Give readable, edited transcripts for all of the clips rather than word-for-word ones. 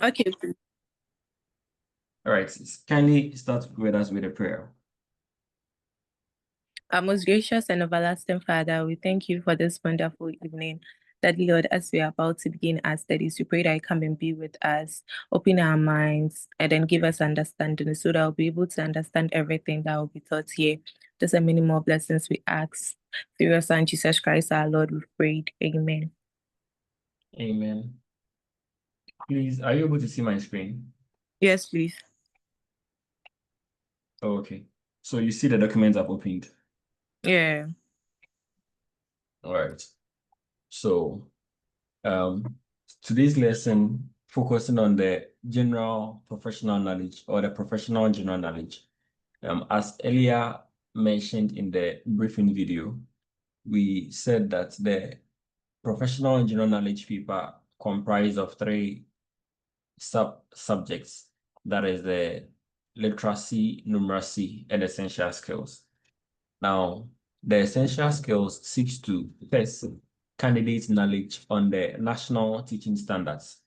Okay. All right. Kindly start with us with a prayer. Our most gracious and everlasting Father, we thank you for this wonderful evening. That Lord, as we are about to begin our studies, we pray that you come and be with us, open our minds, and then give us understanding so that we'll be able to understand everything that will be taught here. Just a many more blessings we ask. Through your Son, Jesus Christ, our Lord, we've prayed. Amen. Amen. Please, are you able to see my screen? Yes, please. Oh, okay. So you see the documents I've opened. Yeah. All right. So today's lesson focusing on the general professional knowledge or the professional general knowledge. As earlier mentioned in the briefing video, we said that the professional general knowledge paper comprise of three subjects. That is the literacy, numeracy, and essential skills. Now, the essential skills seeks to test candidates' knowledge on the national teaching standards.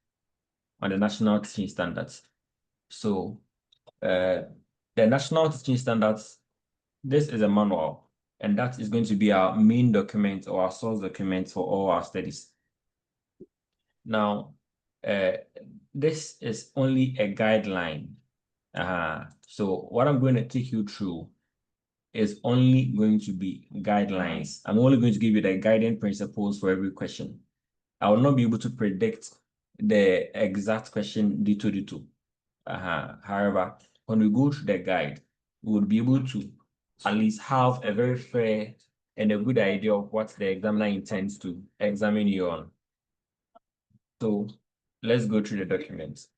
So, the national teaching standards, this is a manual, and that is going to be our main document or our source document for all our studies. Now, this is only a guideline. So what I'm going to take you through is only going to be guidelines. I'm only going to give you the guiding principles for every question. I will not be able to predict the exact question dito. However, when we go through the guide, we will be able to at least have a very fair and a good idea of what the examiner intends to examine you on. So let's go through the documents.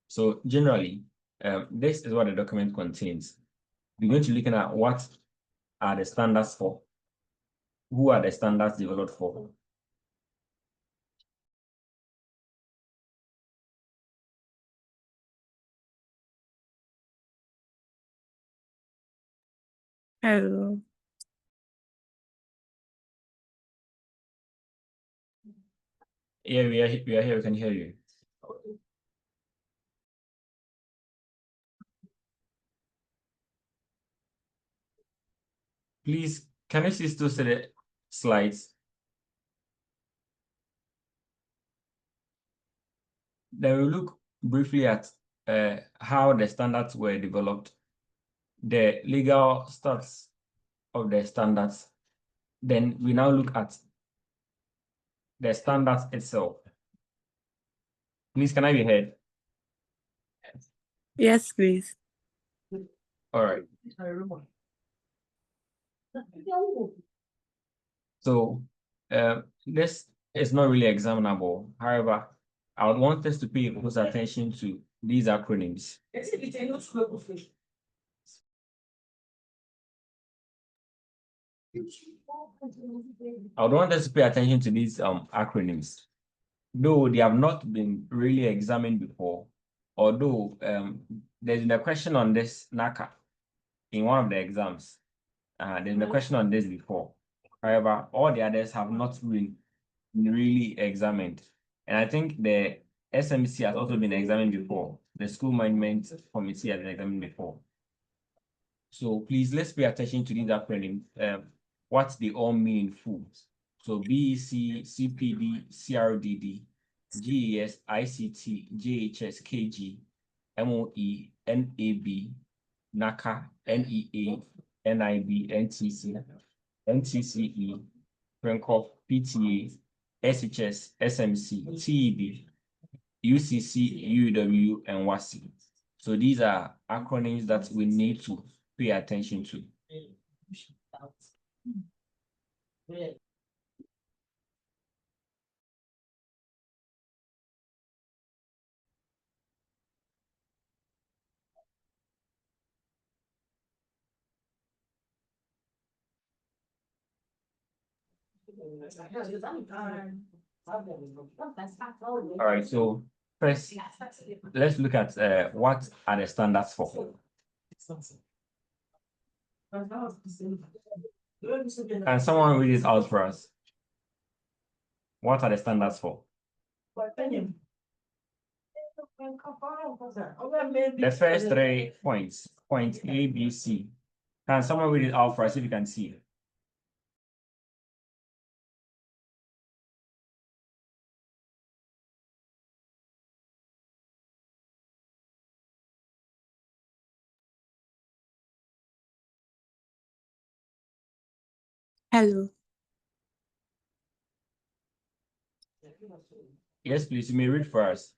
So generally, this is what the document contains. We're going to be looking at what are the standards for, who are the standards developed for. Hello. Yeah, we are here, we can hear you. Please, can you still see the slides? Then we'll look briefly at how the standards were developed, the legal status of the standards. Then we now look at the standards itself. Please, can I be heard? Yes, please. All right. So this is not really examinable. However, I would want us to pay close attention to these acronyms. I would want us to pay attention to these acronyms. Though they have not been really examined before, although there's been a question on this NACA in one of the exams. There's been a question on this before. However, all the others have not been really examined. And I think the SMC has also been examined before. The School Management Committee has been examined before. So please, let's pay attention to these acronyms, what they all mean in full. So BEC, CPD, CRDD, GES, ICT, JHS, KG, MOE, NAB, NACA, NEA, NIB, NTC, NTCE, Francoff, PTA, SHS, SMC, TEB, UCC, UW, and WASI. So these are acronyms that we need to pay attention to. All right, so first, let's look at what are the standards for. Can someone read it out for us? What are the standards for? The first 3 points, point A, B, C. Can someone read it out for us if you can see? Hello. Yes, please, you may read for us.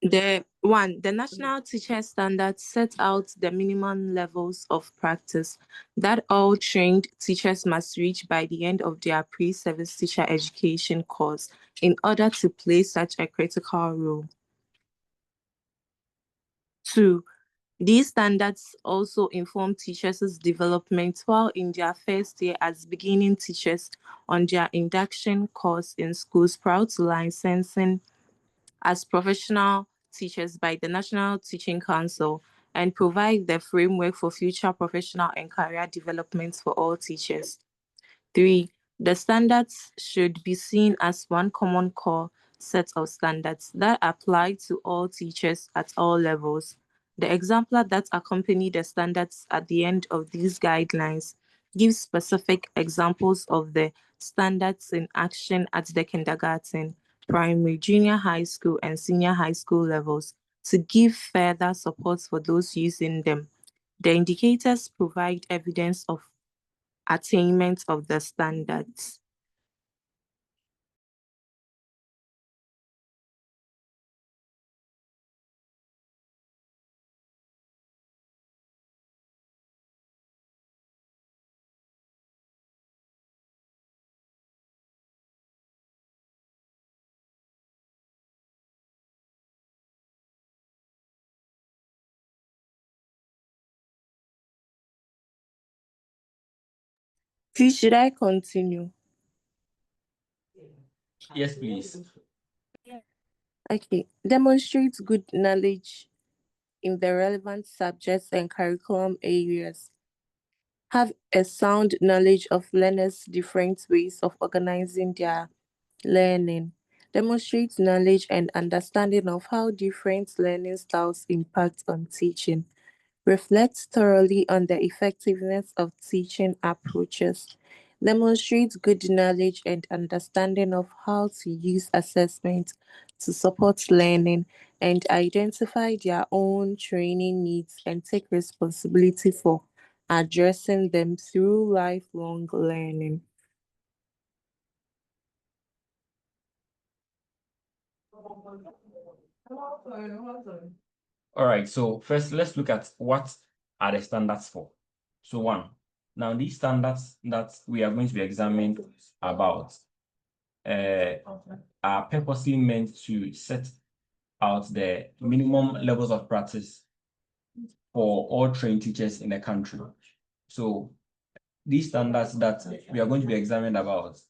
The National Teacher Standards set out the minimum levels of practice that all trained teachers must reach by the end of their pre-service teacher education course in order to play such a critical role. 2. These standards also inform teachers' development while in their first year as beginning teachers on their induction course in schools prior to licensing as professional teachers by the National Teaching Council and provide the framework for future professional and career development for all teachers. 3. The standards should be seen as one common core set of standards that apply to all teachers at all levels. The exemplar that accompany the standards at the end of these guidelines gives specific examples of the standards in action at the kindergarten, primary, junior high school, and senior high school levels to give further support for those using them. The indicators provide evidence of attainment of the standards. Please, should I continue? Yes, please. Okay. Demonstrate good knowledge in the relevant subjects and curriculum areas. Have a sound knowledge of learners' different ways of organizing their learning. Demonstrate knowledge and understanding of how different learning styles impact on teaching. Reflect thoroughly on the effectiveness of teaching approaches. Demonstrate good knowledge and understanding of how to use assessment to support learning and identify their own training needs and take responsibility for addressing them through lifelong learning. All right, so first let's look at what are the standards for. So 1, now these standards that we are going to be examining about are purposely meant to set out the minimum levels of practice for all trained teachers in the country. So these standards that we are going to be examining about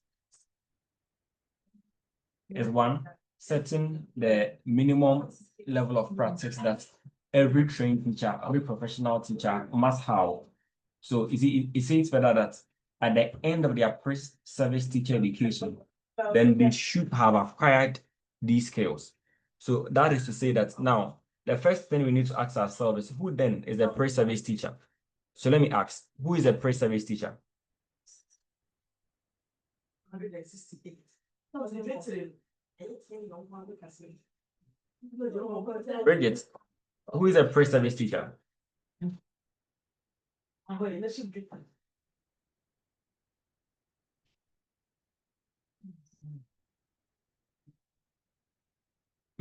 is 1, setting the minimum level of practice that every trained teacher, every professional teacher must have. So it says further that at the end of their pre-service teacher education, then they should have acquired these skills. So that is to say that now, the first thing we need to ask ourselves is who then is a pre-service teacher? So let me ask, who is a pre-service teacher? Bridget, who is a pre-service teacher?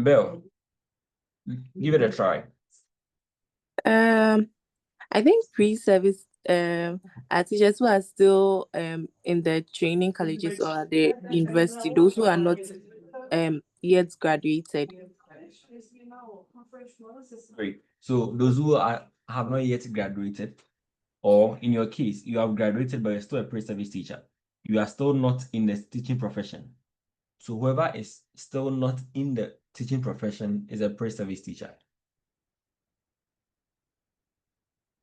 Bill, give it a try. I think pre-service are teachers who are still in the training colleges or at the university, those who are not yet graduated. Great. So those who have not yet graduated, or in your case, you have graduated but you're still a pre-service teacher. You are still not in the teaching profession. So whoever is still not in the teaching profession is a pre-service teacher.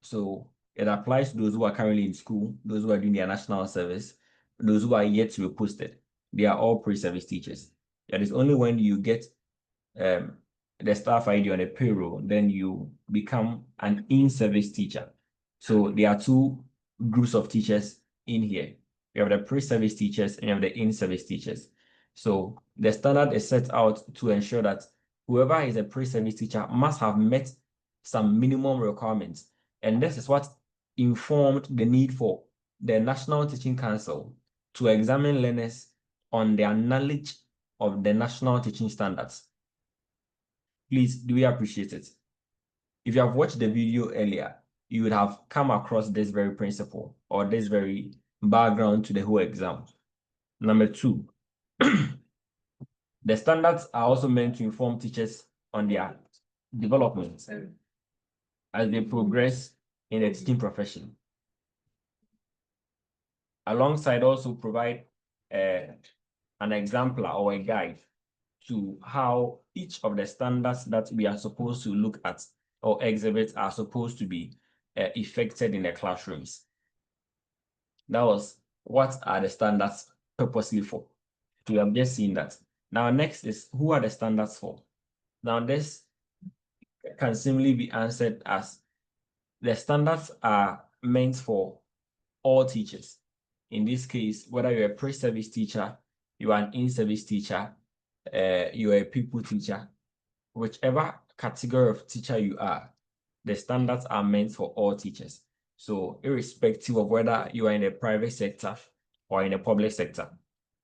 So It applies to those who are currently in school, those who are doing their national service, those who are yet to be posted. They are all pre-service teachers. It is only when you get the staff ID on a payroll, then you become an in-service teacher. So there are two groups of teachers in here. You have the pre-service teachers and you have the in-service teachers. So the standard is set out to ensure that whoever is a pre-service teacher must have met some minimum requirements. And this is what informed the need for the National Teaching Council to examine learners on their knowledge of the national teaching standards. Please, do we appreciate it? If you have watched the video earlier, you would have come across this very principle or this very background to the whole exam. Number two, the standards are also meant to inform teachers on their development as they progress in the teaching profession. Alongside, also provide an exemplar or a guide to how each of the standards that we are supposed to look at or exhibit are supposed to be effected in the classrooms. That was what are the standards purposely for. We have just seen that. Now, next is who are the standards for? Now, this can simply be answered as the standards are meant for all teachers. In this case, whether you're a pre-service teacher, you are an in-service teacher, you're a people teacher, whichever category of teacher you are, the standards are meant for all teachers. So irrespective of whether you are in the private sector or in the public sector,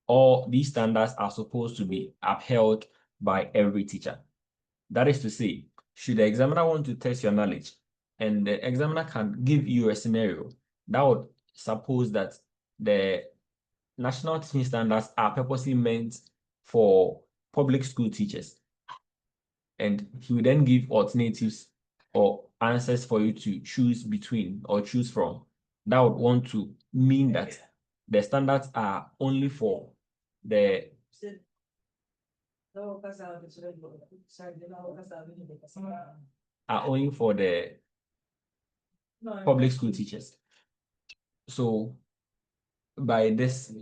all these standards are supposed to be upheld by every teacher. That is to say, should the examiner want to test your knowledge and the examiner can give you a scenario, that would suppose that the national teaching standards are purposely meant for public school teachers. And he will then give alternatives or answers for you to choose between or choose from. That would want to mean that the standards are only for the public school teachers. So by this,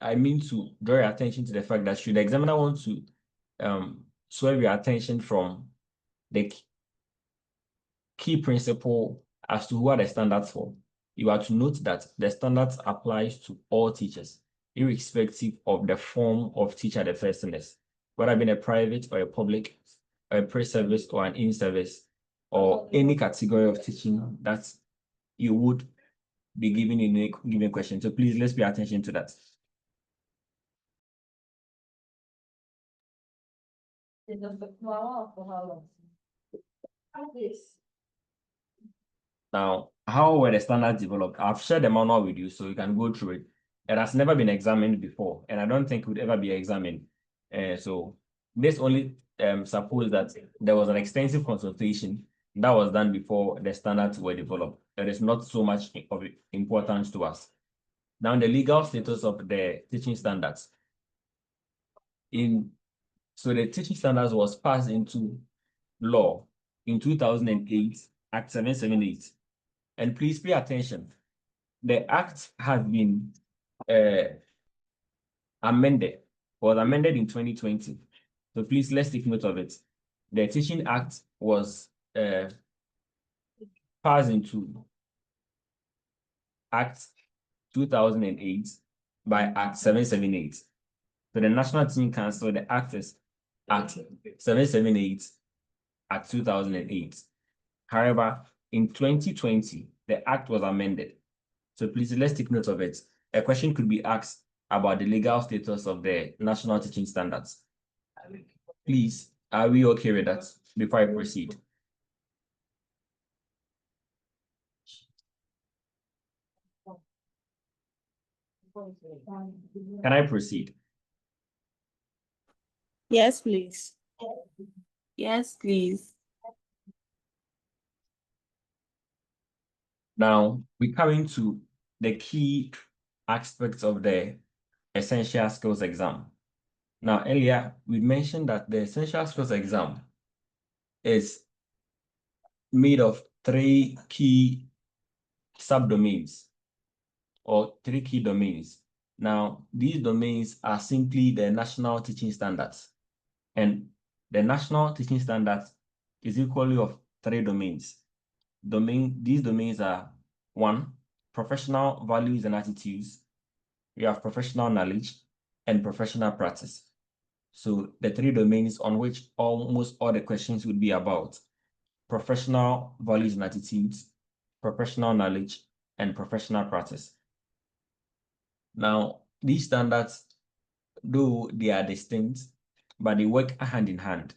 I mean to draw your attention to the fact that should the examiner want to swerve your attention from the key principle as to who are the standards for, you are to note that the standards applies to all teachers, irrespective of the form of teacher the person is, whether being a private or a public, or a pre-service or an in-service, or any category of teaching that you would be given in a given question. So please, let's pay attention to that. Now, how were the standards developed? I've shared the manual with you, so you can go through it. It has never been examined before, and I don't think it would ever be examined. So this only suppose that there was an extensive consultation that was done before the standards were developed. It is not so much of importance to us. Now, the legal status of the teaching standards. So the teaching standards was passed into law in 2008, Act 778. And please pay attention. The act has been amended, was amended in 2020. So please, let's take note of it. The Teaching Act was passed into Act 2008 by Act 778. So the National Teaching Council, the Act is Act 778 at 2008. However, in 2020, the Act was amended. So please, let's take note of it. A question could be asked about the legal status of the national teaching standards. Please, are we okay with that before I proceed? Can I proceed? Yes, please. Yes, please. Now, we come into the key aspects of the essential skills exam. Now, earlier, we mentioned that the essential skills exam is made of three key subdomains or 3 key domains. Now, these domains are simply the national teaching standards. And the national teaching standards is equally of 3 domains. These domains are 1, professional values and attitudes. We have professional knowledge and professional practice. So the 3 domains on which almost all the questions would be about: professional values and attitudes, professional knowledge, and professional practice. Now, these standards, though they are distinct, but they work hand in hand.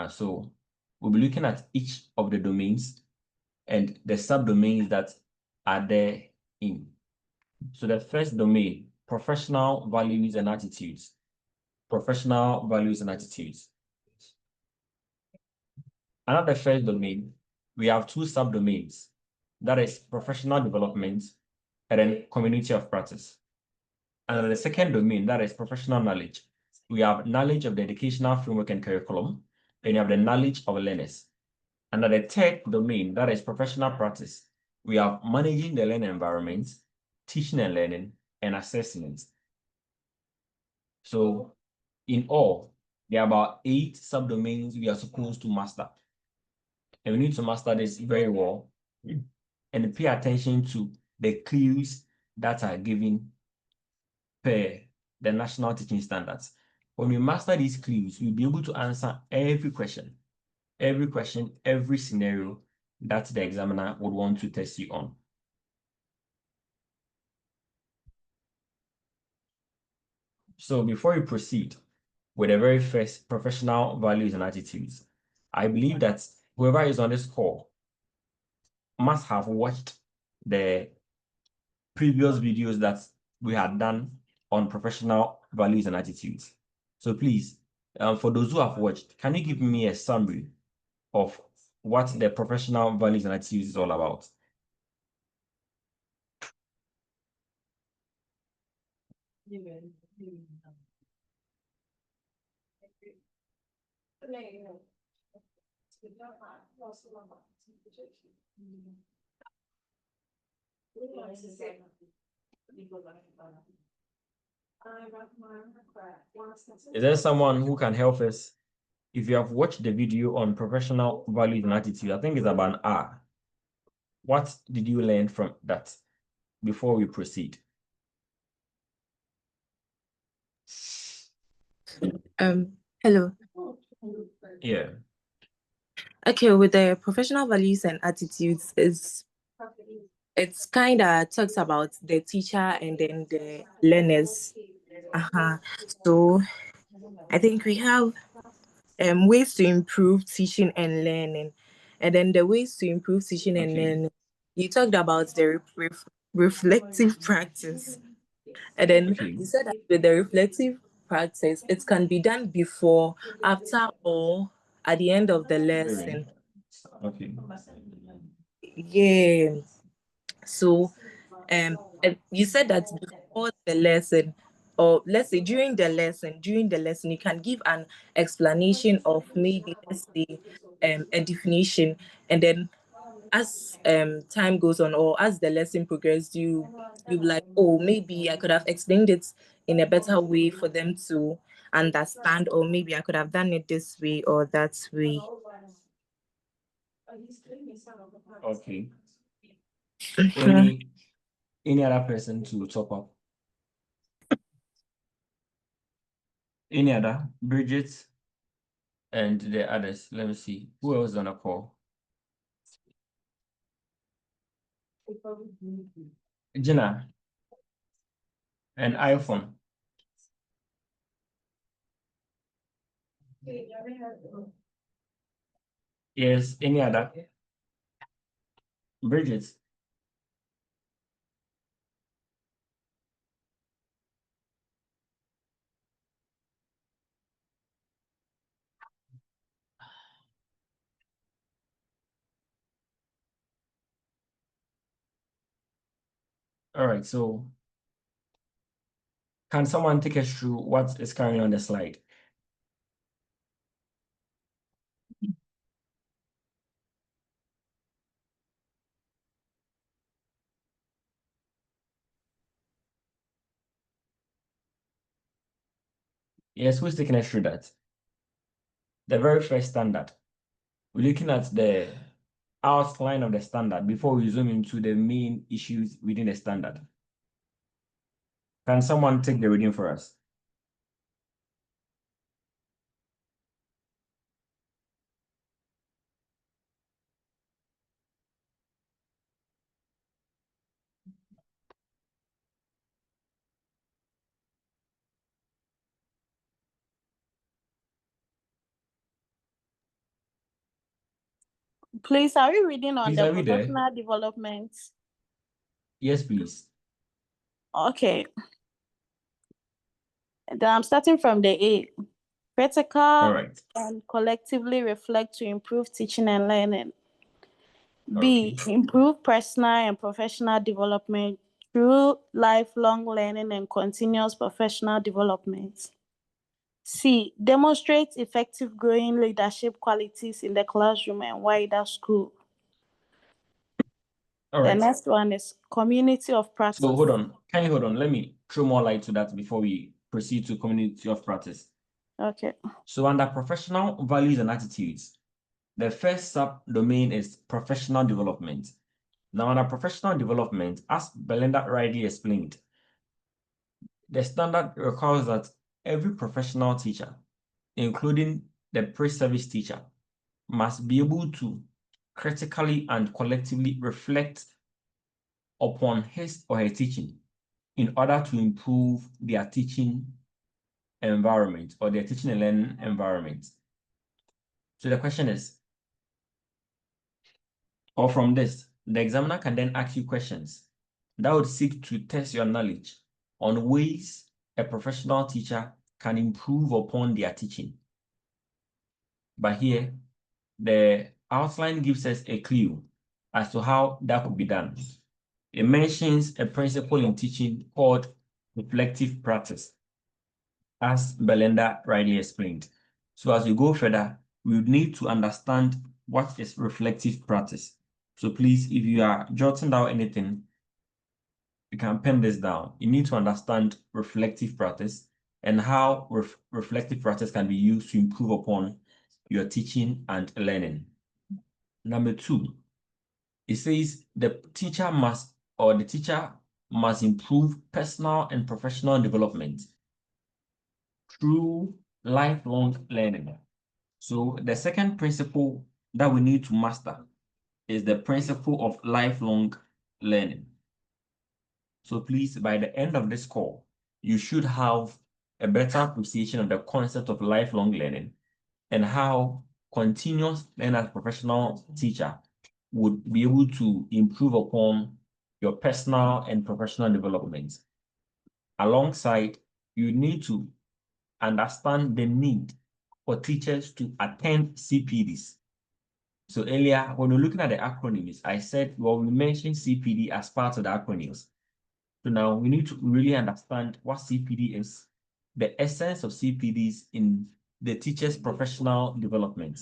So we'll be looking at each of the domains and the subdomains that are there in. So the first domain, professional values and attitudes. Professional values and attitudes. Another first domain, we have 2 subdomains. That is professional development and then community of practice. And the second domain, that is professional knowledge. We have knowledge of the educational framework and curriculum, and you have the knowledge of learners. And the third domain, that is professional practice, we have managing the learning environment, teaching and learning, and assessment. So in all, there are about 8 subdomains we are supposed to master. And we need to master this very well and pay attention to the clues that are given per the national teaching standards. When we master these clues, we'll be able to answer every question, every scenario that the examiner would want to test you on. So before we proceed with the very first, professional values and attitudes, I believe that whoever is on this call must have watched the previous videos that we had done on professional values and attitudes. So please, for those who have watched, can you give me a summary of what the professional values and attitudes is all about? Is there someone who can help us? If you have watched the video on professional values and attitude, I think it's about an hour. What did you learn from that before we proceed? Hello. Yeah. Okay, with the professional values and attitudes, it's kind of talks about the teacher and then the learners. So I think we have ways to improve teaching and learning, and then the ways to improve teaching and learning. You talked about the reflective practice, and then you said that with the reflective practice, it can be done before, after, or at the end of the lesson. Okay. Yeah. So, and you said that before the lesson, or let's say during the lesson, you can give an explanation of maybe, let's say, a definition, and then as time goes on, or as the lesson progresses, you be like, oh, maybe I could have explained it in a better way for them to understand, or maybe I could have done it this way or that way. Okay. Any other person to top up? Any other? Bridget and the others. Let me see. Who else on the call? Gina and iPhone. Yes, any other? Bridget. All right, so can someone take us through what is currently on the slide? Yes, who's taking us through that? The very first standard. We're looking at the outline of the standard before we zoom into the main issues within the standard. Can someone take the reading for us? Please, are we reading on Please, the are we there? professional development? Yes, please. Okay. Then I'm starting from the A. Critical All right. and collectively reflect to improve teaching and learning. B. Okay. Improve personal and professional development through lifelong learning and continuous professional development. C. Demonstrate effective growing leadership qualities in the classroom and wider school. All The right. next one is community of practice. So hold on. Can you hold on? Let me throw more light to that before we proceed to community of practice. Okay. So under professional values and attitudes, the first subdomain is professional development. Now, under professional development, as Belinda rightly explained, the standard requires that every professional teacher, including the pre-service teacher, must be able to critically and collectively reflect upon his or her teaching in order to improve their teaching environment or their teaching and learning environment. So the question is, or from this, the examiner can then ask you questions that would seek to test your knowledge on ways a professional teacher can improve upon their teaching. But here, the outline gives us a clue as to how that could be done. It mentions a principle in teaching called reflective practice, as Belinda rightly explained. So as we go further, we would need to understand what is reflective practice. So please, if you are jotting down anything, you can pen this down. You need to understand reflective practice and how reflective practice can be used to improve upon your teaching and learning. Number 2, it says the teacher must improve personal and professional development through lifelong learning. So the second principle that we need to master is the principle of lifelong learning. So please, by the end of this call, you should have a better appreciation of the concept of lifelong learning and how continuous learning as a professional teacher would be able to improve upon your personal and professional development. Alongside, you need to understand the need for teachers to attend CPDs. So earlier, when we're looking at the acronyms, I said, well, we mentioned CPD as part of the acronyms. So now we need to really understand what CPD is, the essence of CPDs in the teacher's professional development.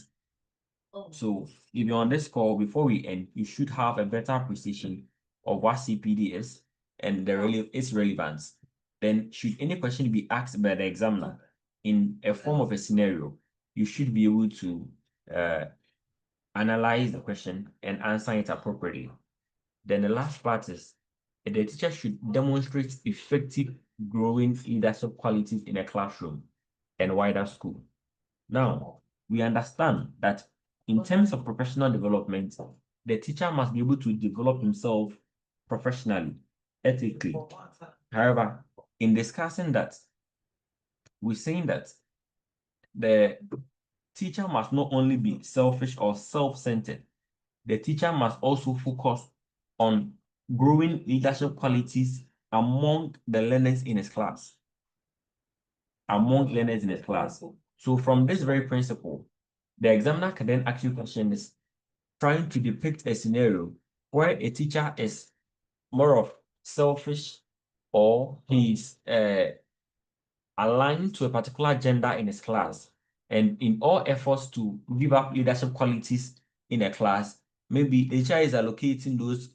So if you're on this call, before we end, you should have a better appreciation of what CPD is and its relevance. Then should any question be asked by the examiner in a form of a scenario, you should be able to analyze the question and answer it appropriately. Then the last part is the teacher should demonstrate effective growing leadership qualities in a classroom and wider school. Now, we understand that in terms of professional development, the teacher must be able to develop himself professionally, ethically. However, in discussing that, we're saying that the teacher must not only be selfish or self-centered, the teacher must also focus on growing leadership qualities among the learners in his class. So from this very principle, the examiner can then ask you questions trying to depict a scenario where a teacher is more of selfish or he's aligned to a particular gender in his class. And in all efforts to give up leadership qualities in a class, maybe the teacher is allocating those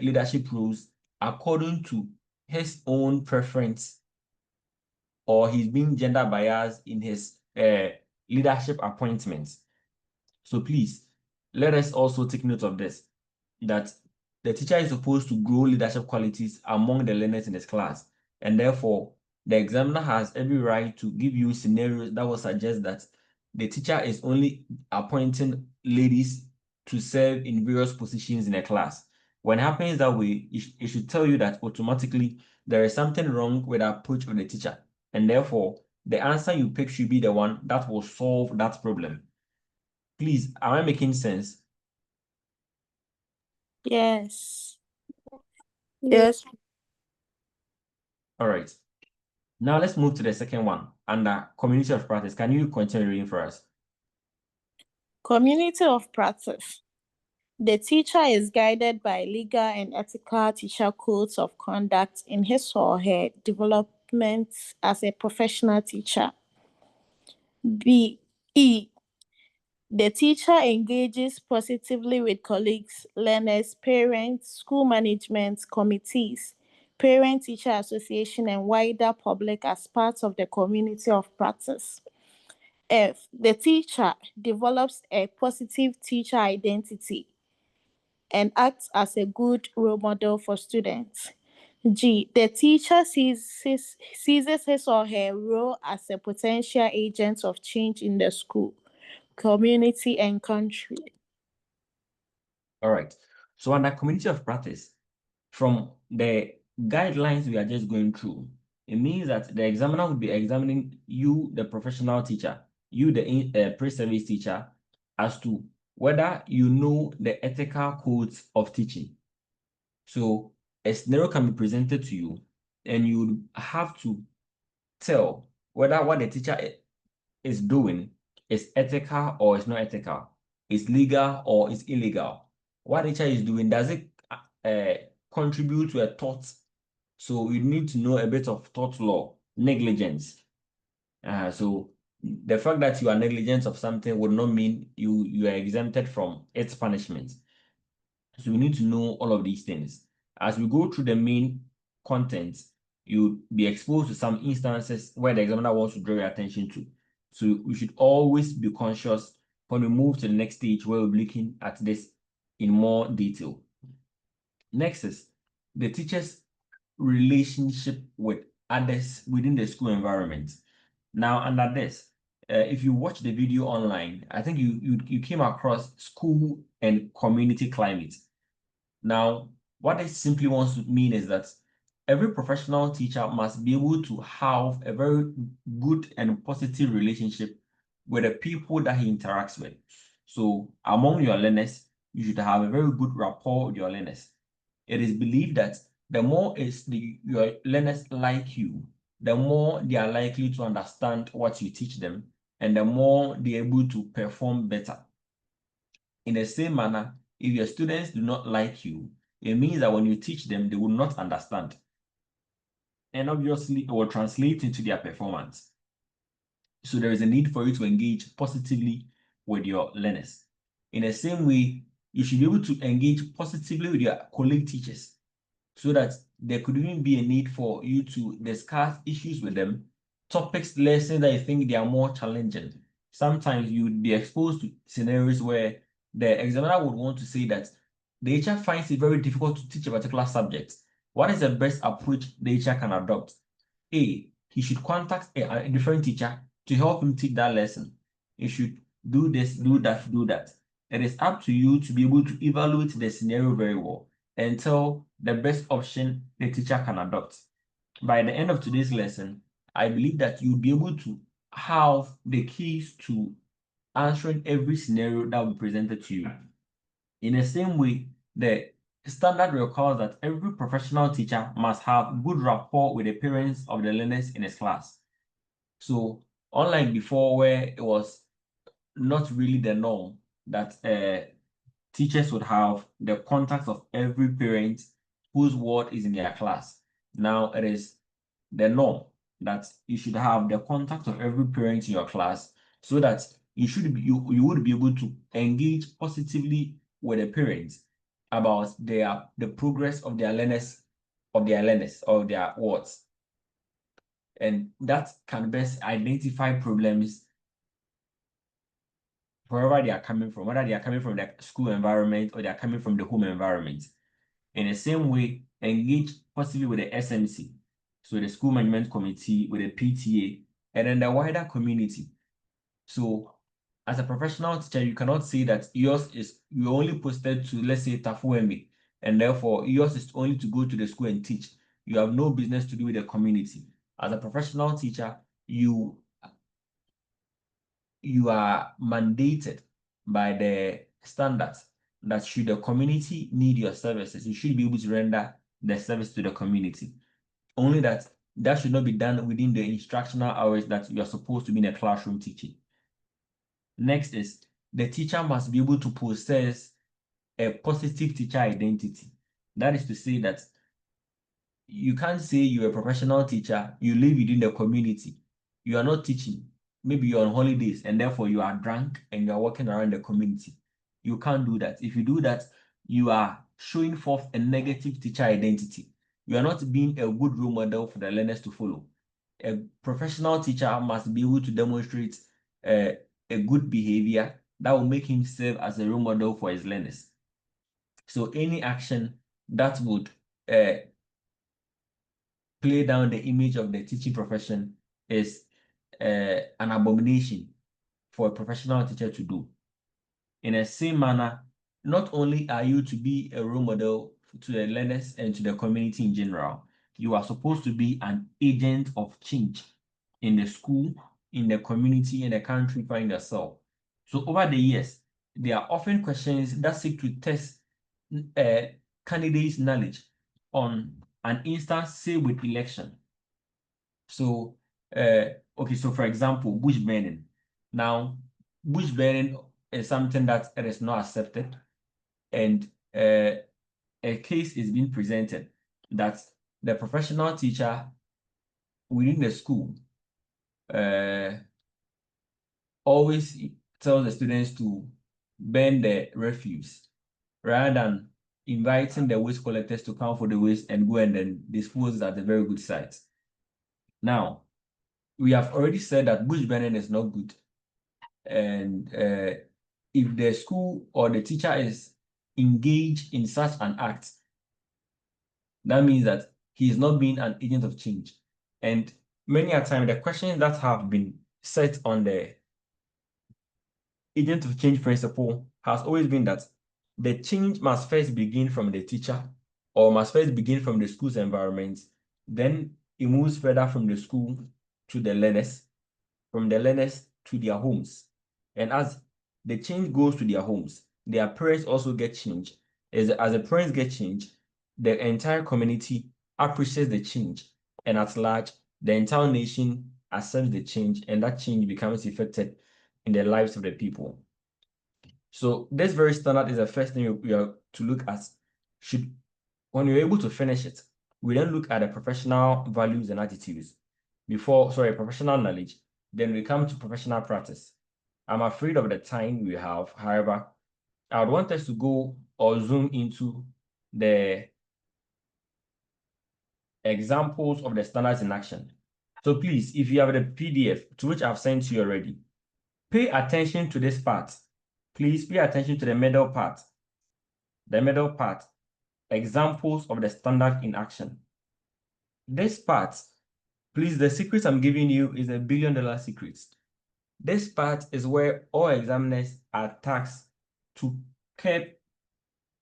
leadership roles according to his own preference or he's being gender biased in his leadership appointments. So please, let us also take note of this, that the teacher is supposed to grow leadership qualities among the learners in his class, and therefore the examiner has every right to give you scenarios that will suggest that the teacher is only appointing ladies to serve in various positions in a class. When it happens that way, it should tell you that automatically there is something wrong with the approach of the teacher, and therefore the answer you pick should be the one that will solve that problem. Please, am I making sense? Yes. Yes. All right. Now let's move to the second one under community of practice. Can you continue reading for us? Community of practice. The teacher is guided by legal and ethical teacher codes of conduct in his or her development as a professional teacher. B.E. The teacher engages positively with colleagues, learners, parents, school management committees, parent-teacher association, and wider public as part of the community of practice. F. The teacher develops a positive teacher identity and acts as a good role model for students. G. The teacher seizes his or her role as a potential agent of change in the school, community, and country. All right. So under community of practice, from the guidelines we are just going through, it means that the examiner will be examining you, the professional teacher, you, the pre-service teacher, as to whether you know the ethical codes of teaching. So a scenario can be presented to you, and you have to tell whether what the teacher is doing is ethical or is not ethical, is legal or is illegal. What the teacher is doing, does it contribute to a tort? So you need to know a bit of tort law, negligence. So the fact that you are negligent of something would not mean you are exempted from its punishment. So we need to know all of these things. As we go through the main content, you'll be exposed to some instances where the examiner wants to draw your attention to. So we should always be conscious when we move to the next stage where we're looking at this in more detail. Next is the teacher's relationship with others within the school environment. Now, under this, if you watch the video online, I think you came across school and community climate. Now, what it simply wants to mean is that every professional teacher must be able to have a very good and positive relationship with the people that he interacts with. So, among your learners, you should have a very good rapport with your learners. It is believed that the more your learners like you, the more they are likely to understand what you teach them, and the more they're able to perform better. In the same manner, if your students do not like you, it means that when you teach them, they will not understand. And obviously, it will translate into their performance. So there is a need for you to engage positively with your learners. In the same way, you should be able to engage positively with your colleague teachers so that there could even be a need for you to discuss issues with them, topics, lessons that you think they are more challenging. Sometimes you would be exposed to scenarios where the examiner would want to say that the teacher finds it very difficult to teach a particular subject. What is the best approach the teacher can adopt? A, he should contact a different teacher to help him teach that lesson. He should do this, do that, do that. It is up to you to be able to evaluate the scenario very well and tell the best option the teacher can adopt. By the end of today's lesson, I believe that you'll be able to have the keys to answering every scenario that will be presented to you. In the same way, the standard requires that every professional teacher must have good rapport with the parents of the learners in his class. So, unlike before, where it was not really the norm that teachers would have the contact of every parent whose word is in their class. Now it is the norm that you should have the contact of every parent in your class so that you would be able to engage positively with the parents about the progress of their learners, of their words. And that can best identify problems wherever they are coming from, whether they are coming from the school environment or they are coming from the home environment. In the same way, engage possibly with the SMC, so the school management committee, with the PTA, and then the wider community. So as a professional teacher, you cannot say that yours is, you only posted to, let's say, Tafuemi, and therefore yours is only to go to the school and teach. You have no business to do with the community. As a professional teacher, you are mandated by the standards that should the community need your services, you should be able to render the service to the community. Only that should not be done within the instructional hours that you are supposed to be in a classroom teaching. Next is the teacher must be able to possess a positive teacher identity. That is to say that you can't say you're a professional teacher, you live within the community, you are not teaching, maybe you're on holidays and therefore you are drunk and you're walking around the community. You can't do that. If you do that, you are showing forth a negative teacher identity. You are not being a good role model for the learners to follow. A professional teacher must be able to demonstrate a good behavior that will make him serve as a role model for his learners. So any action that would play down the image of the teaching profession is an abomination for a professional teacher to do. In the same manner, not only are you to be a role model to the learners and to the community in general, you are supposed to be an agent of change in the school, in the community, in the country you find yourself. So over the years, there are often questions that seek to test candidates' knowledge on an instance, say with election. So, okay, so for example, bush burning. Now, bush burning is something that it is not accepted, and a case is being presented that the professional teacher within the school always tells the students to burn the refuse rather than inviting the waste collectors to come for the waste and go and then dispose at a very good site. Now, we have already said that bush burning is not good. And if the school or the teacher is engaged in such an act, that means that he is not being an agent of change. And many a time, the questions that have been set on the agent of change principle has always been that the change must first begin from the teacher or must first begin from the school's environment. Then it moves further from the school to the learners, from the learners to their homes. And as the change goes to their homes, their parents also get changed. As the parents get changed, the entire community appreciates the change. And at large, the entire nation accepts the change, and that change becomes effective in the lives of the people. So this very standard is the first thing we are to look at. When you're able to finish it, we then look at the professional values and attitudes. Professional knowledge, then we come to professional practice. I'm afraid of the time we have. However, I would want us to go or zoom into the examples of the standards in action. So please, if you have the PDF, to which I've sent you already, pay attention to this part. Please pay attention to the middle part. The middle part, examples of the standard in action. This part, please, the secret I'm giving you is $1 billion secret. This part is where all examiners are tasked to keep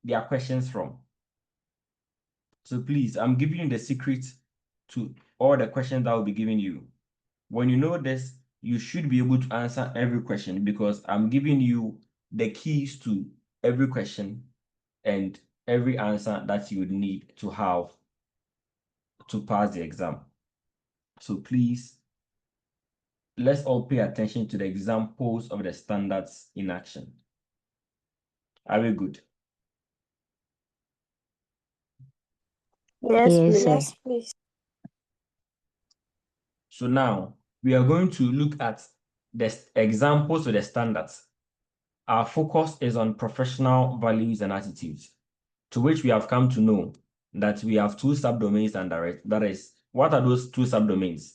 their questions from. So please, I'm giving you the secret to all the questions that I will be giving you. When you know this, you should be able to answer every question because I'm giving you the keys to every question and every answer that you would need to have to pass the exam. So please, let's all pay attention to the examples of the standards in action. Are we good? Yes, Yes, please. sir. Yes, please. So now we are going to look at the examples of the standards. Our focus is on professional values and attitudes, to which we have come to know that we have two subdomains under it. That is, what are those two subdomains?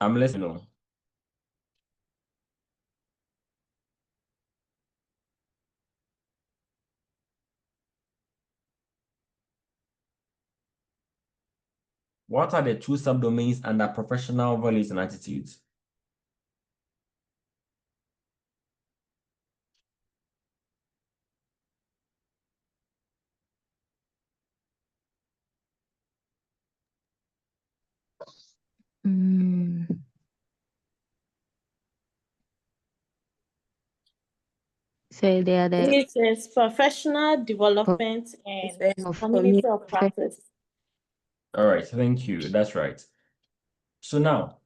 I'm listening. What are the two subdomains under professional values and attitudes? So they are the It is professional development and community of practice. All right, thank you. That's right. So now,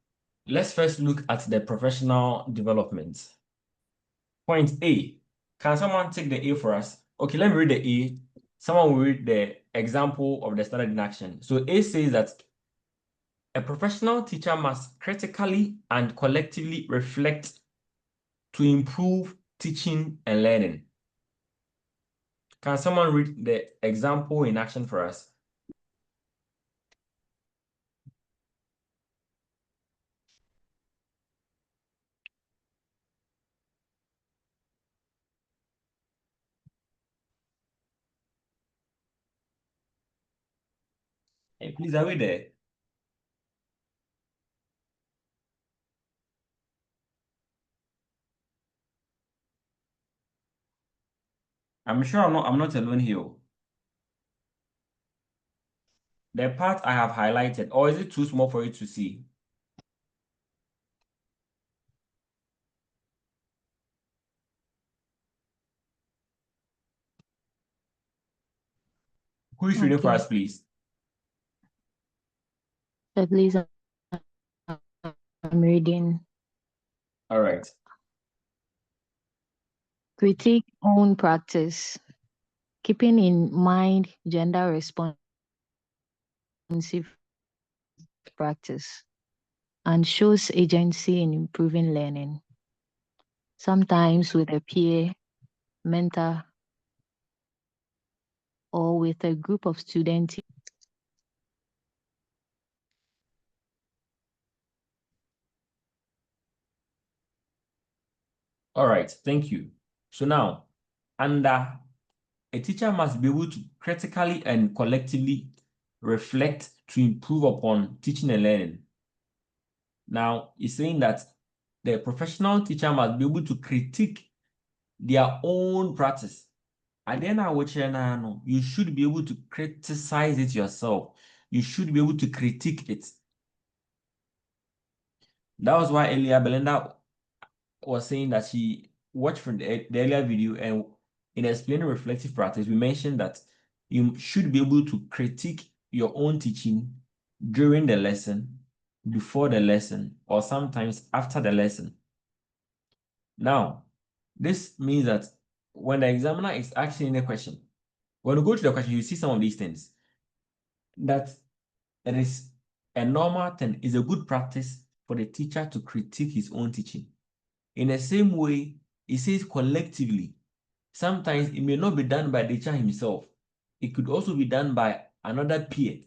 let's first look at the professional development. Point A. Can someone take the A for us? Okay, let me read the A. Someone will read the example of the standard in action. So A says that a professional teacher must critically and collectively reflect to improve teaching and learning. Can someone read the example in action for us? Hey, please, are we there? I'm sure I'm not alone here. The part I have highlighted, or is it too small for you to see? Who is reading for Okay. us, please? At least I'm reading. All right. Critique own practice, keeping in mind gender responsive practice, and shows agency in improving learning. Sometimes with a peer, mentor, or with a group of students. All right, thank you. So now, under a teacher must be able to critically and collectively reflect to improve upon teaching and learning. Now, it's saying that the professional teacher must be able to critique their own practice. At the end of which you should be able to criticize it yourself. You should be able to critique it. That was why earlier Belinda was saying that she watched from the earlier video, and in explaining reflective practice, we mentioned that you should be able to critique your own teaching during the lesson, before the lesson, or sometimes after the lesson. Now, this means that when the examiner is asking the question, when you go to the question, you see some of these things. That it is a normal thing, is a good practice for the teacher to critique his own teaching. In the same way, it says collectively. Sometimes it may not be done by the teacher himself. It could also be done by another peer.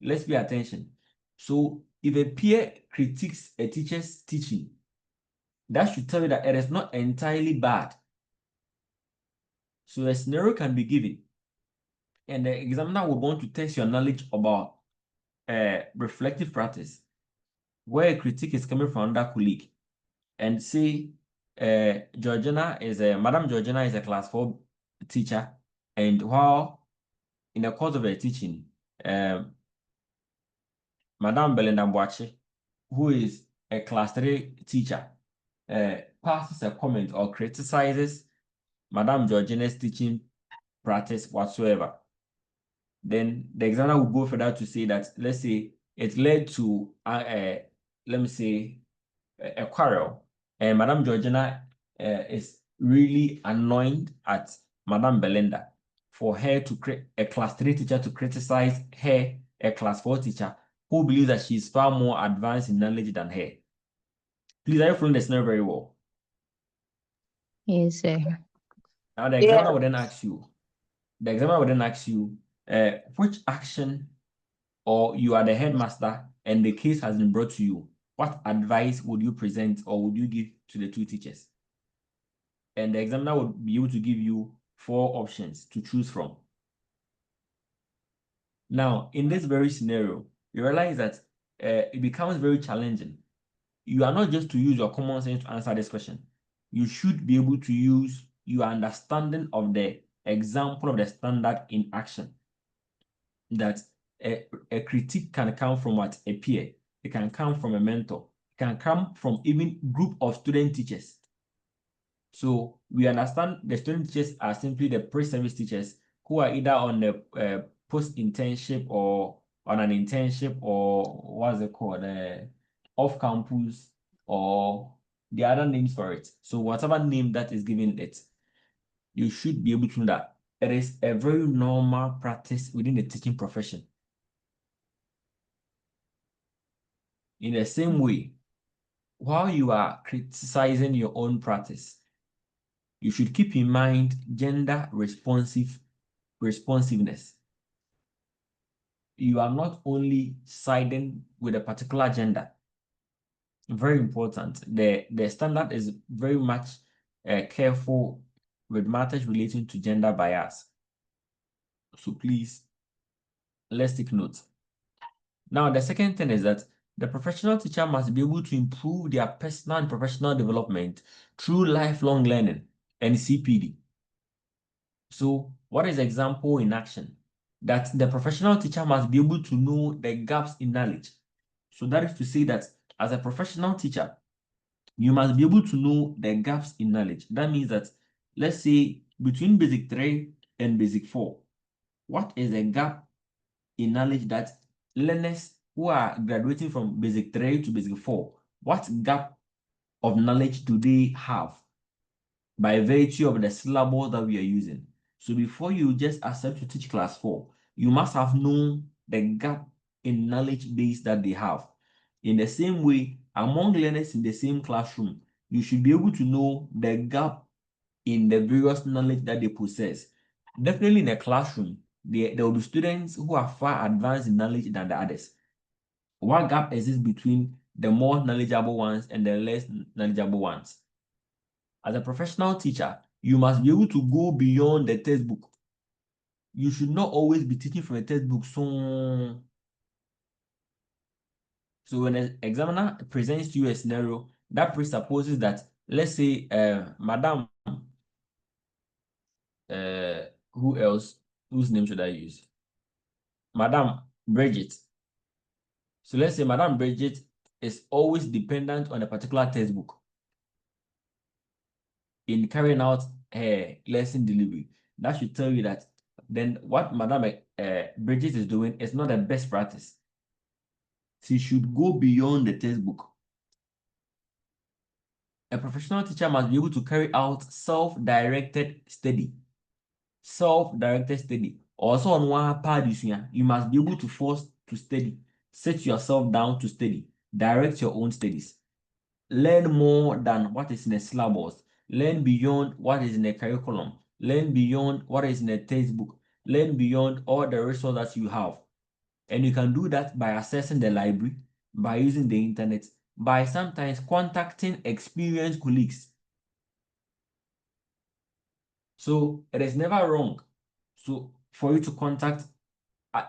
Let's pay attention. So if a peer critiques a teacher's teaching, that should tell you that it is not entirely bad. So a scenario can be given, and the examiner would want to test your knowledge about reflective practice, where a critique is coming from another colleague, and say Madam Georgina is a class 4 teacher, and while in the course of her teaching, Madam Belinda Boache, who is a class 3 teacher, passes a comment or criticizes Madam Georgina's teaching practice whatsoever. Then the examiner will go further to say that, let's say, it led to, let me say, a quarrel, and Madam Georgina is really annoyed at Madam Belinda for her to create a class 3 teacher to criticize her, a class 4 teacher, who believes that she is far more advanced in knowledge than her. Please, are you following the scenario very well? Yes, sir. Now the examiner will then ask you, which action, or you are the headmaster and the case has been brought to you. what advice would you present or would you give to the two teachers? And the examiner would be able to give you 4 options to choose from. Now, in this very scenario, you realize that it becomes very challenging. You are not just to use your common sense to answer this question. You should be able to use your understanding of the example of the standard in action. That a critique can come from what? A peer. It can come from a mentor. It can come from even group of student teachers. So we understand the student teachers are simply the pre-service teachers who are either on the post-internship or on an internship or what's it called, off-campus or the other names for it. So whatever name that is given it, you should be able to know that it is a very normal practice within the teaching profession. In the same way, while you are criticizing your own practice, you should keep in mind gender responsiveness. You are not only siding with a particular gender. Very important. The standard is very much careful with matters relating to gender bias. So please, let's take note. Now, the second thing is that the professional teacher must be able to improve their personal and professional development through lifelong learning and CPD. So, what is example in action? That the professional teacher must be able to know the gaps in knowledge. So that is to say that as a professional teacher, you must be able to know the gaps in knowledge. That means that, let's say, between basic 3 and basic 4, what is the gap in knowledge that learners who are graduating from basic 3 to basic 4, what gap of knowledge do they have by virtue of the syllabus that we are using? So before you just accept to teach class 4, you must have known the gap in knowledge base that they have. In the same way, among learners in the same classroom, you should be able to know the gap in the various knowledge that they possess. Definitely in a classroom, there will be students who are far advanced in knowledge than the others. What gap exists between the more knowledgeable ones and the less knowledgeable ones? As a professional teacher, you must be able to go beyond the textbook. You should not always be teaching from a textbook. So when an examiner presents to you a scenario, that presupposes that, let's say, Madam, who else? Whose name should I use? Madam Bridget. So let's say Madam Bridget is always dependent on a particular textbook in carrying out her lesson delivery. That should tell you that then what Madam Bridget is doing is not the best practice. She should go beyond the textbook. A professional teacher must be able to carry out self-directed study. Self-directed study. Also on one part, you must be able to force to study. Set yourself down to study. Direct your own studies. Learn more than what is in the syllabus. Learn beyond what is in the curriculum. Learn beyond what is in the textbook. Learn beyond all the resources that you have. And you can do that by accessing the library, by using the internet, by sometimes contacting experienced colleagues. So it is never wrong for you to contact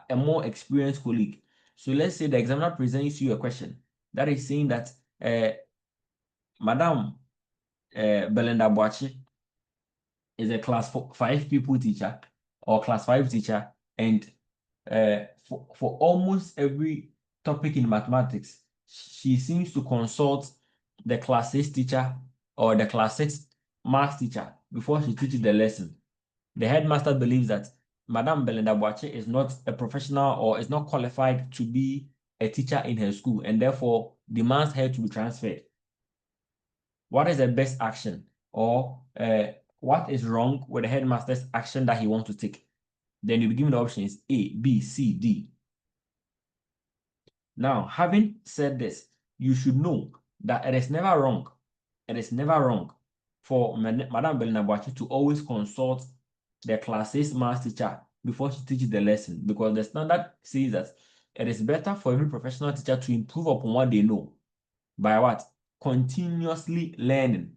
a more experienced colleague. So let's say the examiner presents you a question that is saying that Madam Belinda Boachi is a class 5 people teacher or class 5 teacher, and for almost every topic in mathematics, she seems to consult the class 6 teacher or the class 6 math teacher before she teaches the lesson. The headmaster believes that Madam Belinda Boache is not a professional or is not qualified to be a teacher in her school and therefore demands her to be transferred. What is the best action, or what is wrong with the headmaster's action that he wants to take? Then you'll be given the options A, B, C, D. Now, having said this, you should know that it is never wrong. It is never wrong for Madam Belinda Boache to always consult the class 6 math teacher before she teaches the lesson, because the standard says that it is better for every professional teacher to improve upon what they know by what? Continuously learning.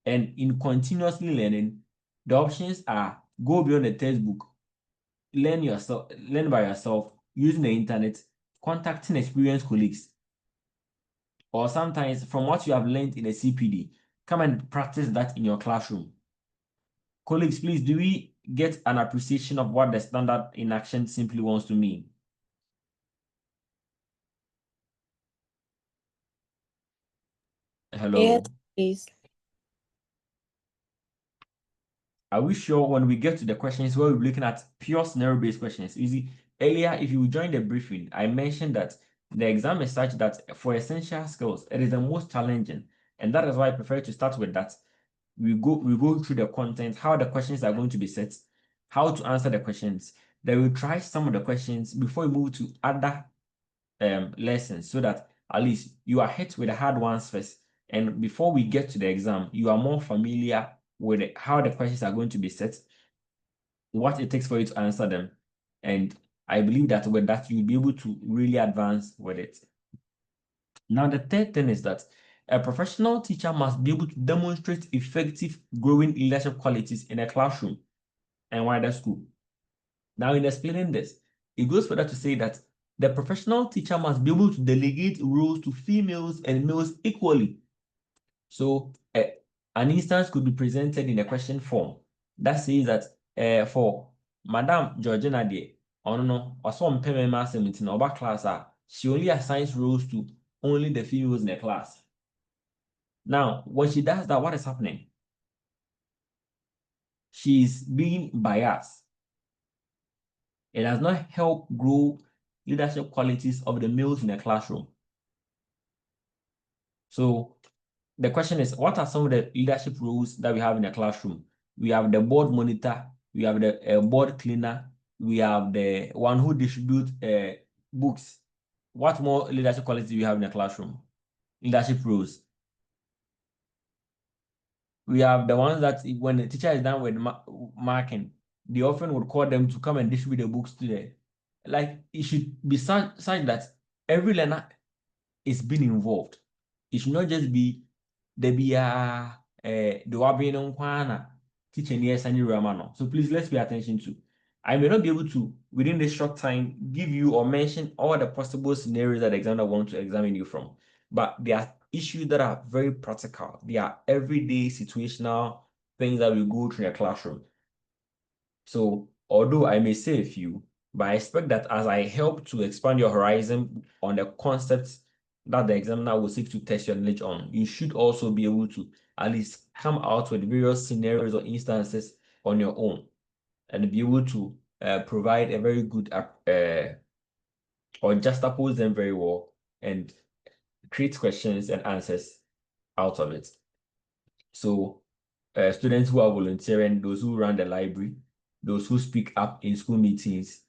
And in continuously learning, the options are go beyond the textbook, learn by yourself, using the internet, contacting experienced colleagues, or sometimes from what you have learned in a CPD, come and practice that in your classroom. Colleagues, please, do we get an appreciation of what the standard in action simply wants to mean? Hello? Yes, please. Are we sure when we get to the questions where we're looking at pure scenario-based questions? You see, earlier, if you joined the briefing, I mentioned that the exam is such that for essential skills, it is the most challenging. And that is why I prefer to start with that. We go through the content, how the questions are going to be set, how to answer the questions. Then we try some of the questions before we move to other lessons so that at least you are hit with the hard ones first. And before we get to the exam, you are more familiar with how the questions are going to be set, what it takes for you to answer them. And I believe that with that, you'll be able to really advance with it. Now, the third thing is that a professional teacher must be able to demonstrate effective growing leadership qualities in a classroom and wider school. Now, in explaining this, it goes further to say that the professional teacher must be able to delegate roles to females and males equally. So, an instance could be presented in a question form that says that for Madam Georgina de, no, or some PMMA 17 over class, she only assigns roles to only the females in the class. Now, when she does that, what is happening? She's being biased. It does not help grow leadership qualities of the males in the classroom. So the question is, what are some of the leadership roles that we have in the classroom? We have the board monitor, we have the board cleaner, we have the one who distributes books. What more leadership qualities do we have in the classroom? Leadership roles. We have the ones that when the teacher is done with marking, they often would call them to come and distribute the books to them. Like, it should be such that every learner is being involved. It should not just be the wabbing on teaching yes and Ramano. So please let's pay attention to. I may not be able to, within this short time, give you or mention all the possible scenarios that the examiner wants to examine you from. But there are issues that are very practical. They are everyday situational things that we go through in a classroom. So although I may say a few, but I expect that as I help to expand your horizon on the concepts that the examiner will seek to test your knowledge on, you should also be able to at least come out with various scenarios or instances on your own and be able to provide a very good or juxtapose them very well and create questions and answers out of it. So students who are volunteering, those who run the library, those who speak up in school meetings,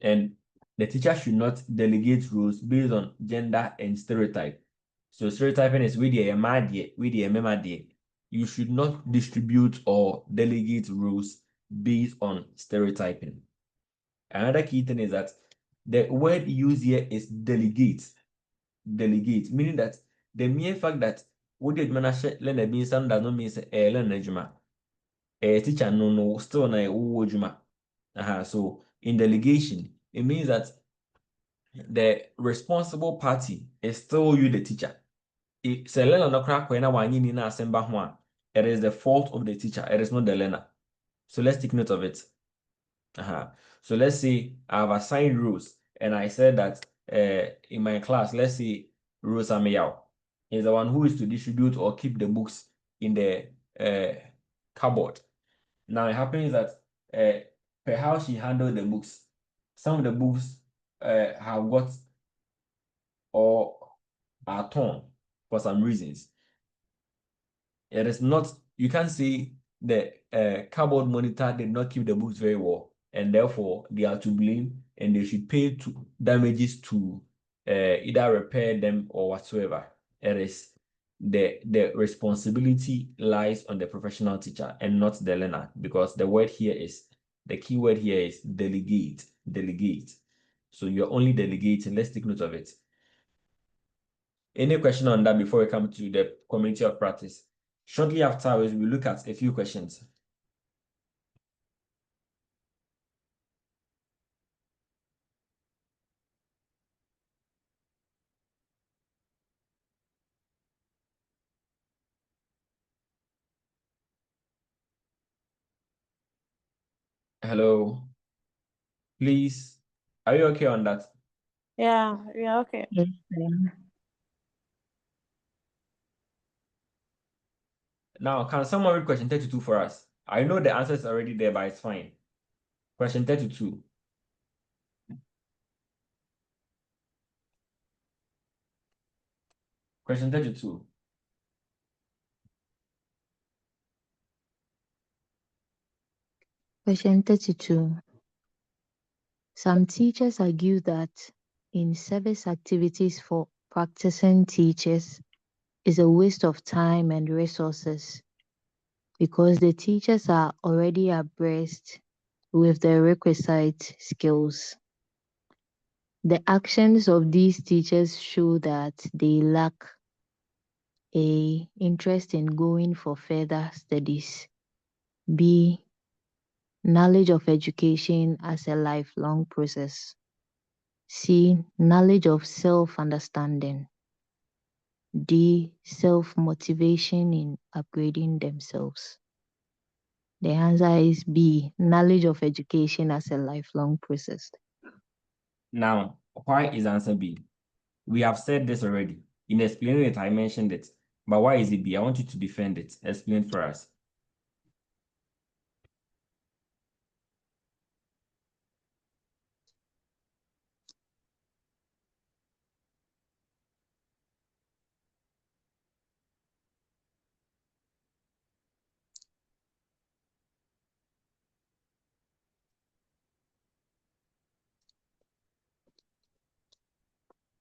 and the teacher should not delegate roles based on gender and stereotype. So stereotyping is with the mad. You should not distribute or delegate roles based on stereotyping. Another key thing is that the word used here is delegate. Delegate, meaning that the mere fact that what the administration learn a business does not mean say learn a teacher no still na juma. So in delegation, it means that the responsible party is still you, the teacher. If say learner no crack when na asemba ho, it is the fault of the teacher, it is not the learner. So let's take note of it. So let's say I have assigned rules, and I said that in my class, let's say Rosa Mayao is the one who is to distribute or keep the books in the cupboard. Now it happens that per how she handled the books, some of the books have got or are torn for some reasons. It is not, you can't say the cupboard monitor did not keep the books very well, and therefore they are to blame and they should pay damages to either repair them or whatsoever. It is the responsibility lies on the professional teacher and not the learner, because the key word here is delegate. So you're only delegating. Let's take note of it. Any question on that before we come to the community of practice? Shortly after, we will look at a few questions. Hello. Please, are you okay on that? Yeah, okay. Yes, Now, can someone read question 32 for us? I know the answer is already there, but it's fine. Question 32. Question 32. Question 32. Some teachers argue that in-service activities for practicing teachers is a waste of time and resources because the teachers are already abreast with the requisite skills. The actions of these teachers show that they lack A, interest in going for further studies, B, knowledge of education as a lifelong process, C, knowledge of self-understanding, D, self-motivation in upgrading themselves. The answer is B, knowledge of education as a lifelong process. Now, why is answer B? We have said this already. In explaining it, I mentioned it. But why is it B? I want you to defend it. Explain for us.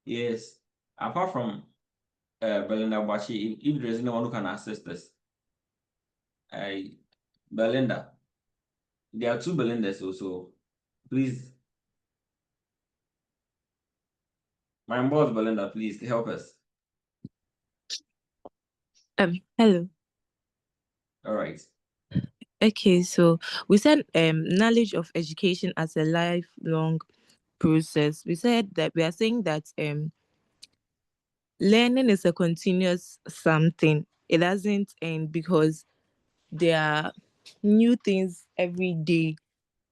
Yes. Apart from Belinda Bashi, if there is anyone who can assist us, Belinda, there are two Belindas also. Please, my boss Belinda, please help us. Hello. All right. Okay, so we said knowledge of education as a lifelong process. We said that we are saying that learning is a continuous something. It doesn't end because there are new things every day,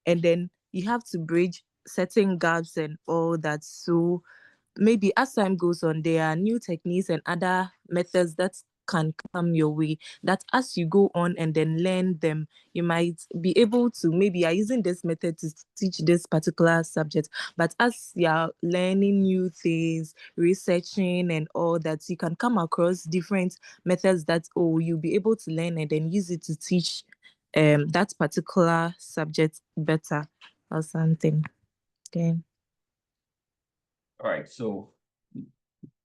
and then you have to bridge certain gaps and all that. So maybe as time goes on, there are new techniques and other methods that can come your way, that as you go on and then learn them, you might be able to, maybe you're using this method to teach this particular subject, but as you're learning new things, researching and all that, you can come across different methods that, oh, you'll be able to learn and then use it to teach that particular subject better or something. Okay. All right. So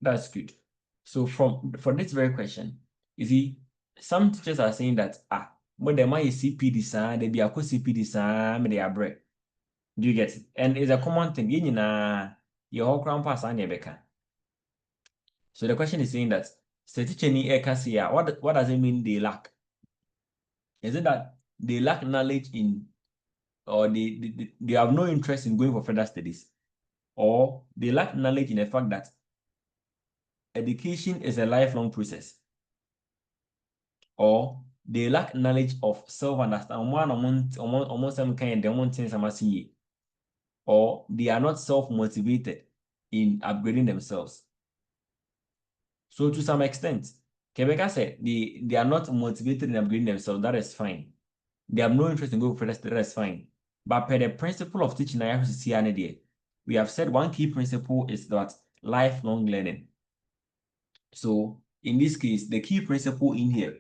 that's good. So for this very question, you see, some teachers are saying that but they might CP design, they be a CP design, they are break. Do you get it? And it's a common thing. Your whole crown pass on your becker. So the question is saying that what does it mean they lack? Is it that they lack knowledge in, or they have no interest in going for further studies, or they lack knowledge in the fact that education is a lifelong process, or they lack knowledge of self-understanding, or they are not self-motivated in upgrading themselves. So to some extent, Quebec said they are not motivated in upgrading themselves. That is fine. They have no interest in going for that is fine. But per the principle of teaching we have said one key principle is that lifelong learning. So in this case, the key principle in here,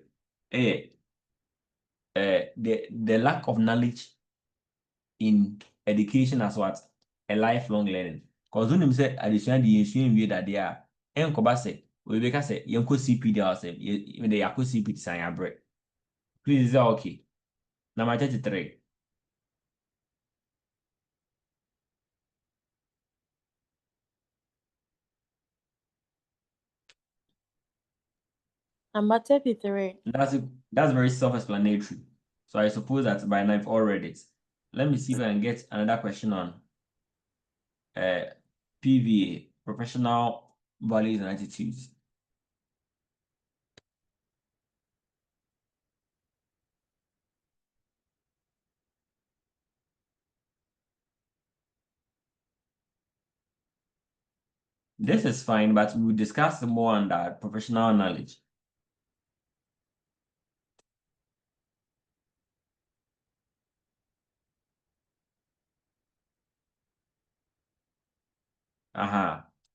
the lack of knowledge in education as what? A lifelong learning. Because when you say additional the ensuing way that they are, we can say yanko CP they ourselves, even the yako CP design a break. Please, is that okay? Number 33. Number 33. That's very self-explanatory. So I suppose that by now I've all read it. Let me see if I can get another question on PVA, professional values and attitudes. This is fine, but we'll discuss more on that professional knowledge.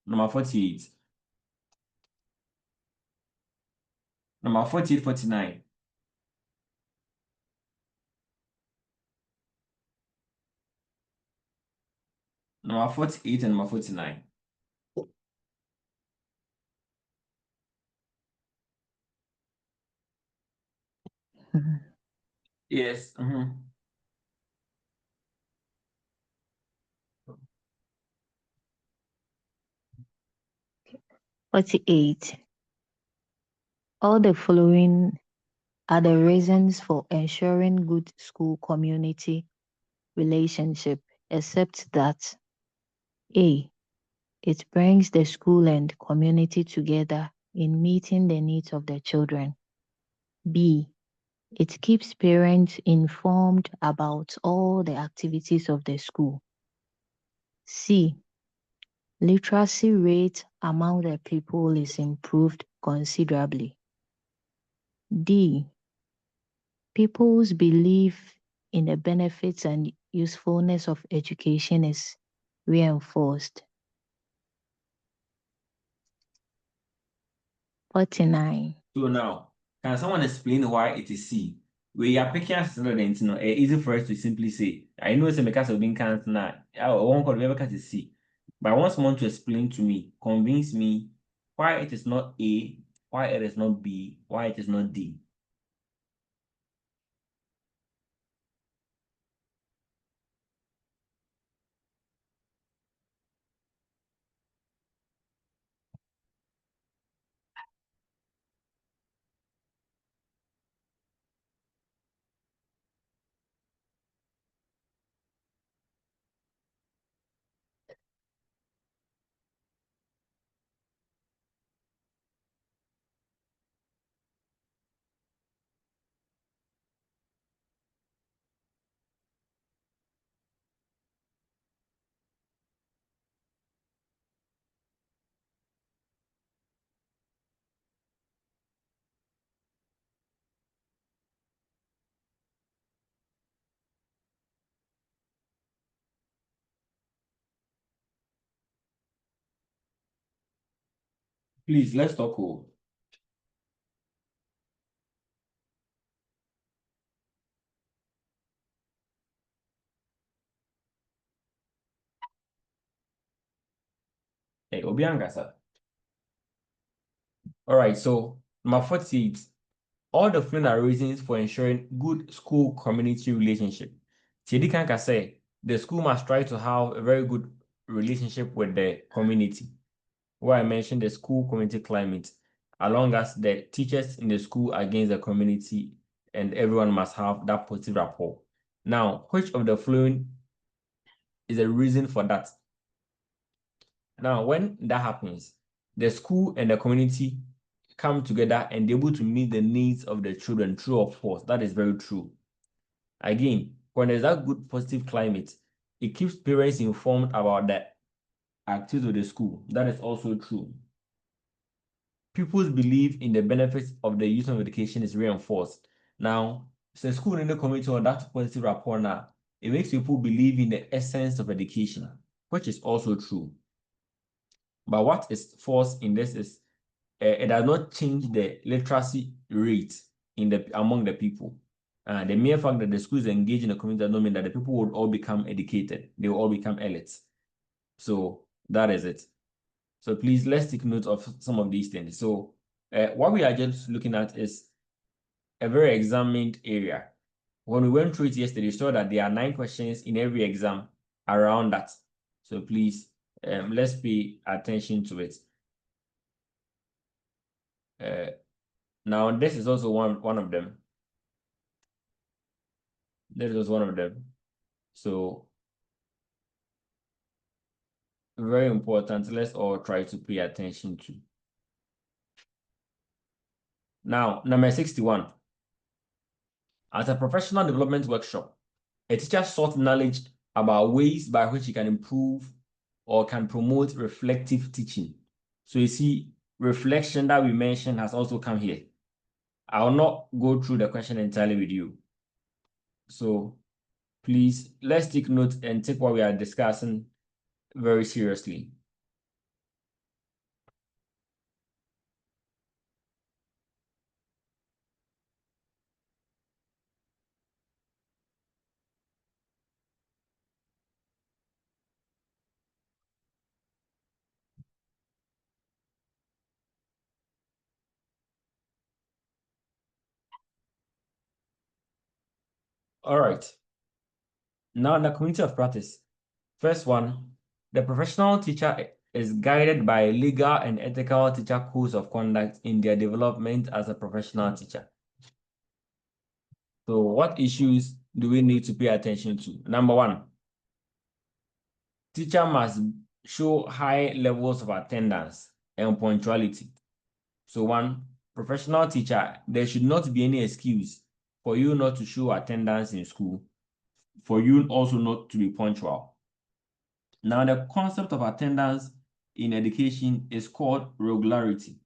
Number 48. Number 48, 49. Number 48 and number 49. Yes. 48. All the following are the reasons for ensuring good school community relationship, except that A. It brings the school and community together in meeting the needs of the children. B. It keeps parents informed about all the activities of the school. C. Literacy rate among the people is improved considerably. D. People's belief in the benefits and usefulness of education is reinforced. 49. So now, can someone explain why it is C? We are picking as students, easy for us to simply say. I know it's a because of being cancer now. I won't call the because it's C. But I want someone to explain to me, convince me why it is not A, why it is not B, why it is not D. Please, let's talk. Hey, Obianga, sir. All right, so number 48. All the following are reasons for ensuring good school community relationship. Tiedi Kanka say the school must try to have a very good relationship with the community. Where I mentioned the school community climate, along as the teachers in the school against the community, and everyone must have that positive rapport. Now, which of the following is a reason for that? Now, when that happens, the school and the community come together and they're able to meet the needs of the children, true or false. That is very true. Again, when there's that good positive climate, it keeps parents informed about the activities of the school. That is also true. People's belief in the benefits of the use of education is reinforced. Now, since school in the community or that positive rapport now, it makes people believe in the essence of education, which is also true. But what is false in this is it does not change the literacy rate among the people. The mere fact that the school is engaged in the community does not mean that the people will all become educated. They will all become elites. So that is it. So please, let's take note of some of these things. So what we are just looking at is a very examined area. When we went through it yesterday, we saw that there are 9 questions in every exam around that. So please, let's pay attention to it. Now, this is also one of them. This is one of them. So, very important. Let's all try to pay attention to. Now, number 61. At a professional development workshop, a teacher sought knowledge about ways by which he can improve or can promote reflective teaching. So you see, reflection that we mentioned has also come here. I will not go through the question entirely with you. So please, let's take note and take what we are discussing very seriously. All right. Now, the community of practice. First one, the professional teacher is guided by legal and ethical teacher codes of conduct in their development as a professional teacher. So what issues do we need to pay attention to? Number one, teacher must show high levels of attendance and punctuality. So one, professional teacher, there should not be any excuse for you not to show attendance in school, for you also not to be punctual. Now, the concept of attendance in education is called regularity.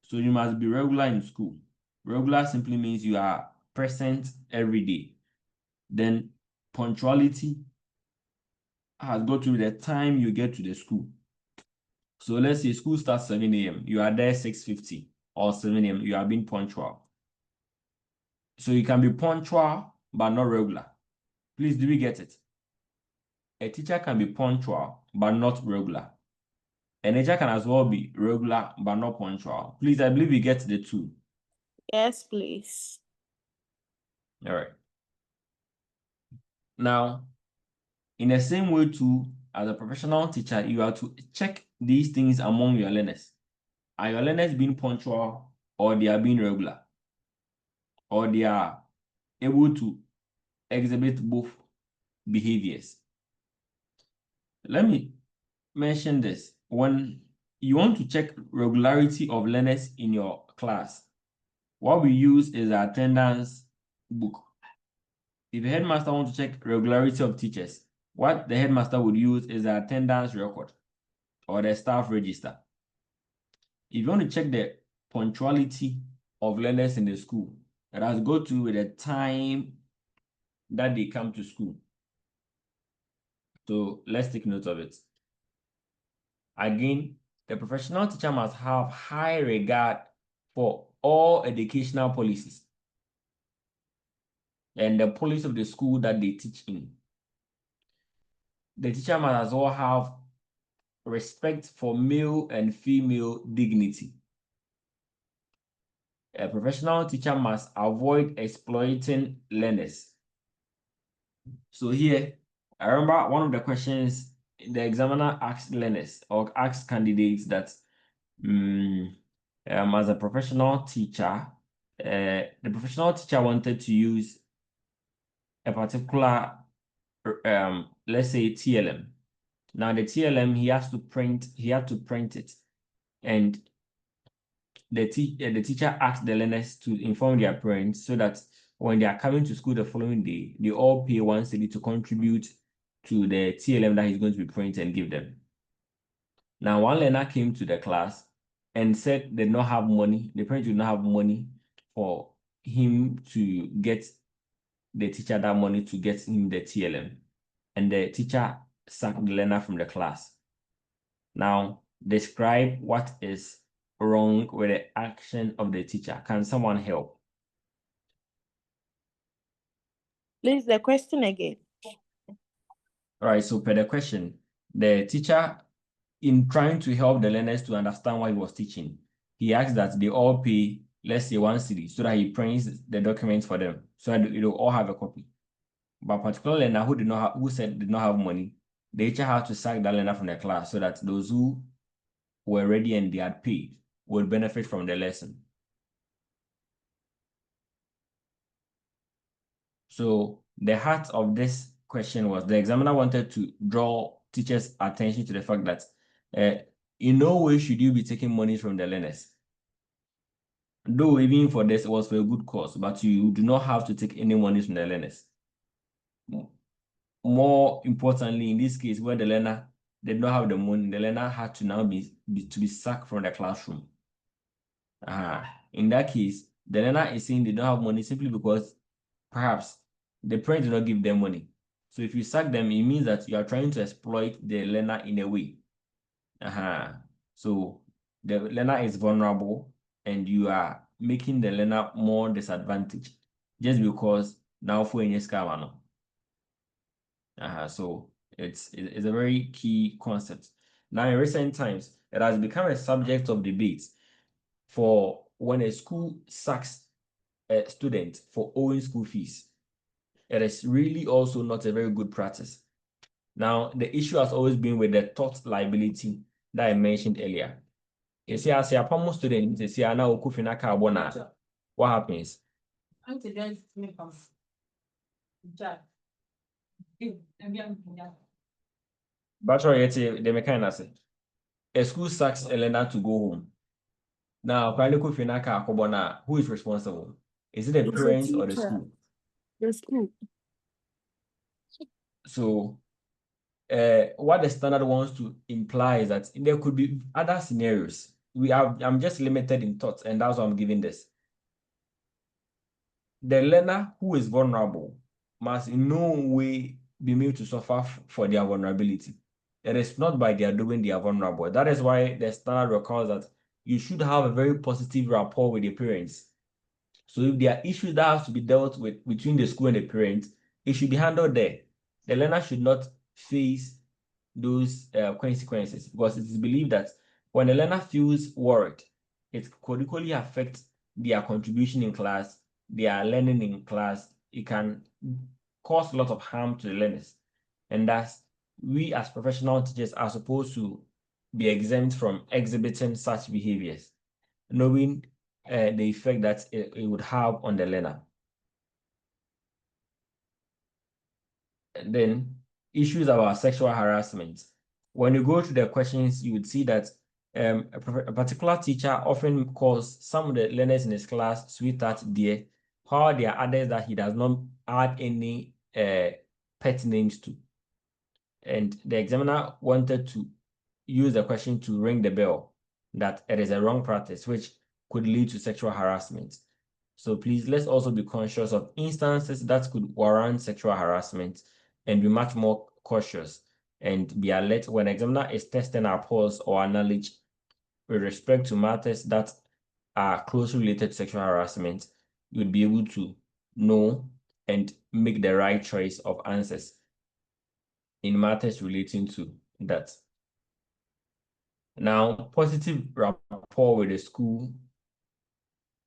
So you must be regular in school. Regular simply means you are present every day. Then punctuality has got to be the time you get to the school. So let's say school starts 7 a.m. You are there 6:50 or 7 a.m. You are being punctual. So you can be punctual but not regular. Please, do we get it? A teacher can be punctual but not regular. A teacher can as well be regular but not punctual. Please, I believe we get the two. Yes, please. All right. Now, in the same way too, as a professional teacher, you have to check these things among your learners. Are your learners being punctual or they are being regular? Or they are able to exhibit both behaviors? Let me mention this. When you want to check regularity of learners in your class, what we use is the attendance book. If the headmaster wants to check regularity of teachers, what the headmaster would use is the attendance record or the staff register. If you want to check the punctuality of learners in the school, it has got to do with the time that they come to school. So let's take note of it. Again, the professional teacher must have high regard for all educational policies and the policy of the school that they teach in. The teacher must as well have respect for male and female dignity. A professional teacher must avoid exploiting learners. So here, I remember one of the questions the examiner asked learners or asked candidates that as a professional teacher, the professional teacher wanted to use a particular, let's say TLM. Now the TLM, he had to print it. And the teacher asked the learners to inform their parents so that when they are coming to school the following day, they all pay 1 cedi to contribute to the TLM that he's going to be printing and give them. Now, one learner came to the class and said they did not have money. The parents did not have money for him to get the teacher that money to get him the TLM. And the teacher sacked the learner from the class. Now, describe what is wrong with the action of the teacher. Can someone help? Please, the question again. All right, so per the question, the teacher, in trying to help the learners to understand what he was teaching, he asked that they all pay, let's say 1 cedi, so that he prints the documents for them, so that they will all have a copy. But particular learner who said did not have money, the teacher had to sack that learner from the class so that those who were ready and they had paid would benefit from the lesson. So the heart of this question was the examiner wanted to draw teachers' attention to the fact that in no way should you be taking money from the learners. Though even for this, it was for a good cause, but you do not have to take any money from the learners. More importantly, in this case, where the learner did not have the money, the learner had to now be sacked from the classroom. In that case, the learner is saying they don't have money simply because perhaps the parents do not give them money. So if you sack them, it means that you are trying to exploit the learner in a way. So the learner is vulnerable and you are making the learner more disadvantaged just because now for any scam. So it's a very key concept. Now in recent times, it has become a subject of debate for when a school sacks a student for owing school fees. It is really also not a very good practice. Now, the issue has always been with the tort liability that I mentioned earlier. You see, as a common student, you see, now what happens? But the mechanic a school sacks a learner to go home. Now, who is responsible? Is it the parents or the school? The school. So, what the standard wants to imply is that there could be other scenarios. I'm just limited in thoughts, and that's why I'm giving this. The learner who is vulnerable must in no way be made to suffer for their vulnerability. It is not by their doing they are vulnerable. That is why the standard requires that you should have a very positive rapport with the parents. So if there are issues that have to be dealt with between the school and the parents, it should be handled there. The learner should not face those consequences because it is believed that when the learner feels worried, it could equally affect their contribution in class, their learning in class. It can cause a lot of harm to the learners. And thus, we as professional teachers are supposed to be exempt from exhibiting such behaviors, knowing the effect that it would have on the learner. And then issues about sexual harassment. When you go to the questions, you would see that a particular teacher often calls some of the learners in his class sweetheart, dear, while there are others that he does not add any pet names to. And the examiner wanted to use the question to ring the bell that it is a wrong practice, which could lead to sexual harassment. So please, let's also be conscious of instances that could warrant sexual harassment and be much more cautious and be alert when the examiner is testing our pulse or our knowledge with respect to matters that are closely related to sexual harassment. You'd be able to know and make the right choice of answers in matters relating to that. Now, positive rapport with the school,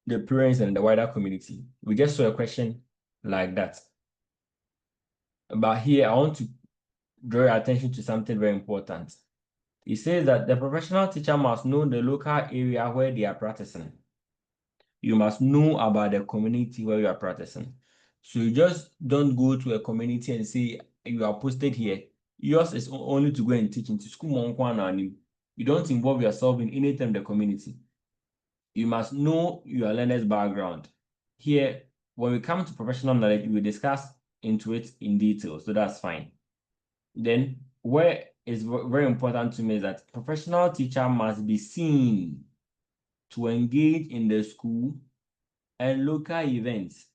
the parents, and the wider community. We just saw a question like that. But here, I want to draw your attention to something very important. It says that the professional teacher must know the local area where they are practicing. You must know about the community where you are practicing. So you just don't go to a community and say you are posted here. Yours is only to go and teach into school. You don't involve yourself in anything in the community. You must know your learner's background. Here, when we come to professional knowledge, we will discuss into it in detail, so that's fine. Then, where is very important to me is that professional teacher must be seen to engage in the school and local events,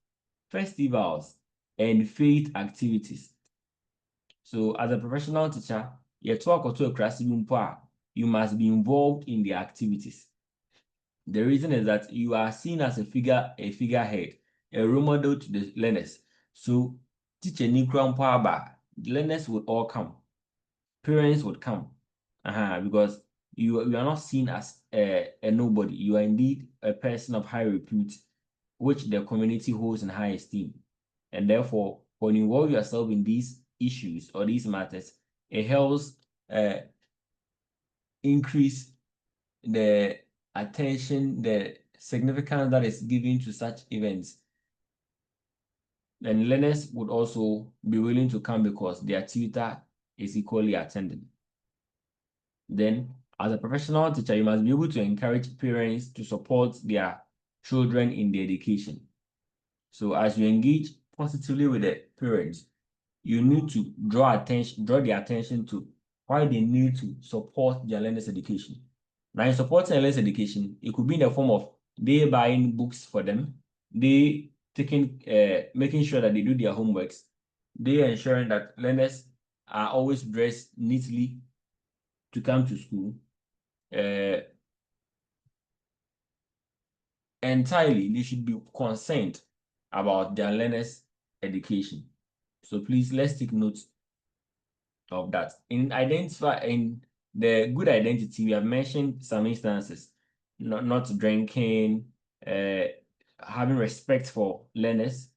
festivals, and faith activities. So, as a professional teacher, you talk to a class, you must be involved in the activities. The reason is that you are seen as a figurehead, a role model to the learners. So, teacher Nikram the learners would all come, parents would come, because you are not seen as a nobody. You are indeed a person of high repute, which the community holds in high esteem. And therefore, when you involve yourself in these issues or these matters, it helps increase the attention, the significance that is given to such events. then learners would also be willing to come because their tutor is equally attending. Then, as a professional teacher, you must be able to encourage parents to support their children in their education. So as you engage positively with the parents, you need to draw their attention to why they need to support their learners' education. Now, in supporting their learners' education, it could be in the form of they buying books for them, they making sure that they do their homeworks, they ensuring that learners are always dressed neatly to come to school. Entirely, they should be concerned about their learners' education. So please, let's take note of that. In the good identity, we have mentioned some instances, not drinking, having respect for learners,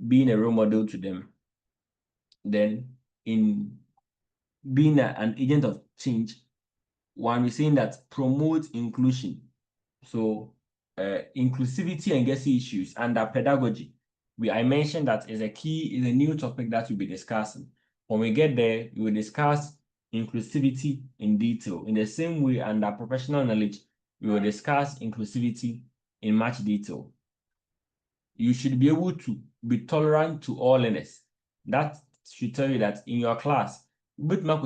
being a role model to them. Then in being an agent of change, one is saying that promote inclusion. So inclusivity and GTLE issues under pedagogy. I mentioned that is a new topic that we'll be discussing. When we get there, we will discuss inclusivity in detail. In the same way, under professional knowledge, we will discuss inclusivity in much detail. You should be able to be tolerant to all learners. That should tell you that in your class, but you must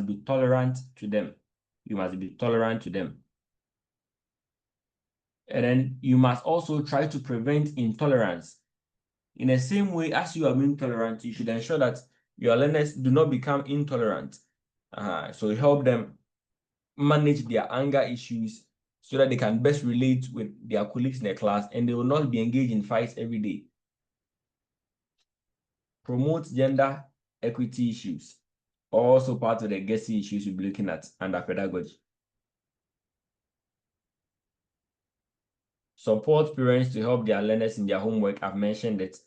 be tolerant to them. You must be tolerant to them. And then you must also try to prevent intolerance. In the same way as you are being tolerant, you should ensure that your learners do not become intolerant. So help them manage their anger issues so that they can best relate with their colleagues in the class and they will not be engaged in fights every day. Promote gender equity issues. Also part of the GTLE issues we'll be looking at under pedagogy. Support parents to help their learners in their homework. I've mentioned it.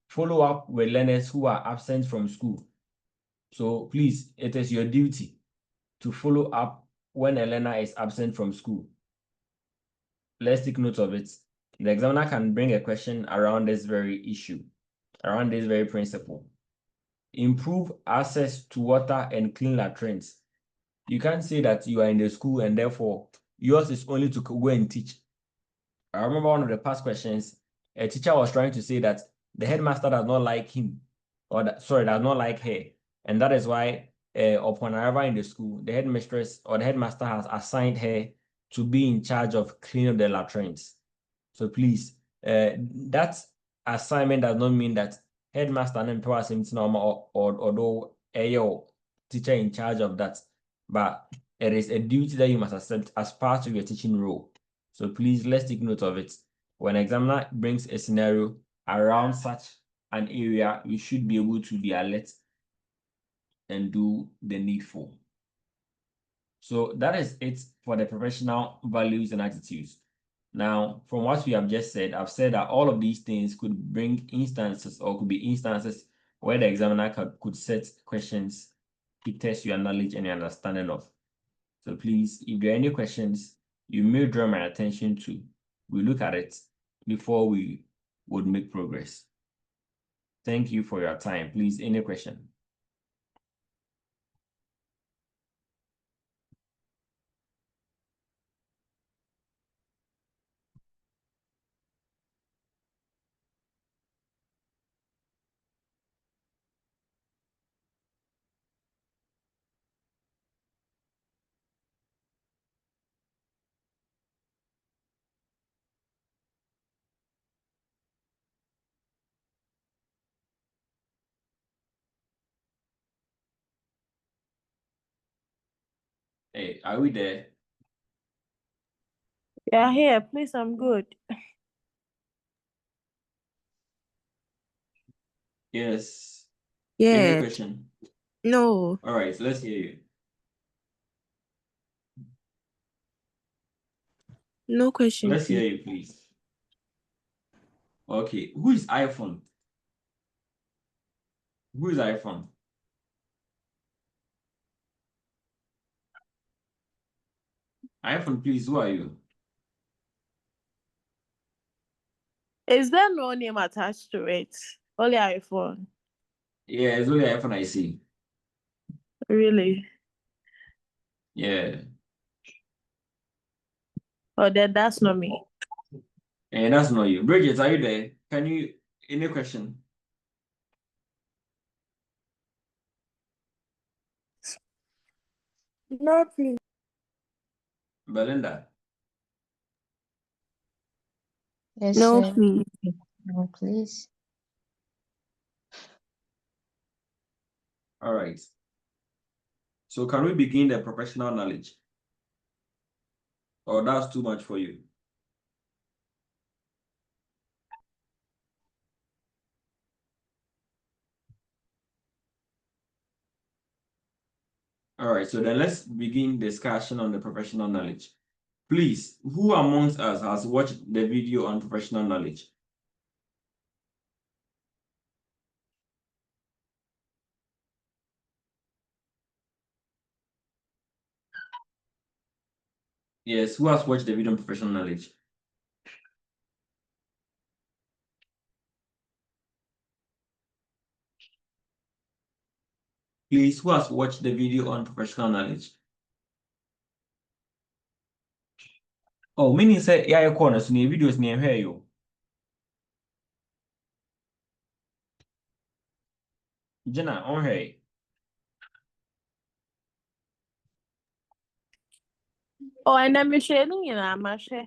Follow up with learners who are absent from school. So please, it is your duty to follow up when a learner is absent from school. Let's take note of it. The examiner can bring a question around this very issue, around this very principle. Improve access to water and clean latrines. You can't say that you are in the school and therefore yours is only to go and teach. I remember one of the past questions, a teacher was trying to say that the headmaster does not like him, does not like her. And that is why upon arrival in the school, the headmistress or the headmaster has assigned her to be in charge of cleaning the latrines. So please, that assignment does not mean that headmaster and empower or although a teacher in charge of that, but it is a duty that you must accept as part of your teaching role. So please, let's take note of it. When an examiner brings a scenario around such an area, we should be able to be alert and do the needful. So that is it for the professional values and attitudes. Now, from what we have just said, I've said that all of these things could bring instances or could be instances where the examiner could set questions to test your knowledge and your understanding of. So please, if there are any questions, you may draw my attention to. We look at it before we would make progress. Thank you for your time. Please, any question? Hey, are we there? Yeah, here, please, I'm good. Yes. Any Yeah. question? No. All right, so let's hear you. No question, Let's hear please. you, please. Okay, who is iPhone? Who is iPhone? iPhone, please, who are you? Is there no name attached to it? Only iPhone. Yeah, it's only iPhone I see. Really? Yeah. Oh, then that's not me. And that's not you. Bridget, are you there? Can you, any question? No, please. Belinda? Yes, No, sir. please. No, please. All right. So can we begin the professional knowledge? Or that's too much for you? All right, so then let's begin discussion on the professional knowledge. Please, who amongst us has watched the video on professional knowledge? Yes, who has watched the video on professional knowledge? Please, who has watched the video on professional knowledge? Oh, meaning say yeah, you corner so videos near here you. Jenna, on here. Oh, and I'm sharing you know, I'm share.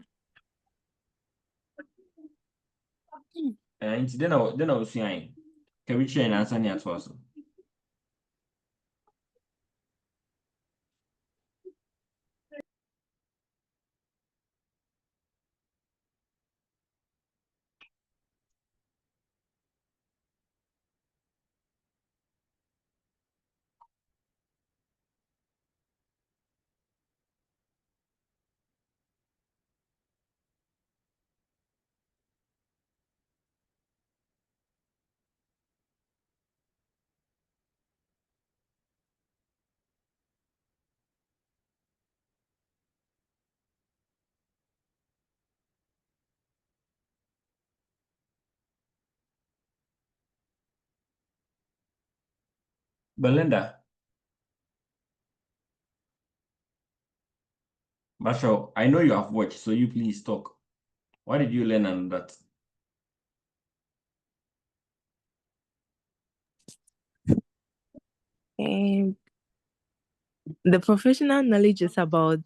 And then I was saying, can we share an answer near to us? Belinda. Basho, I know you have watched, so you please talk. What did you learn on that? The professional knowledge is about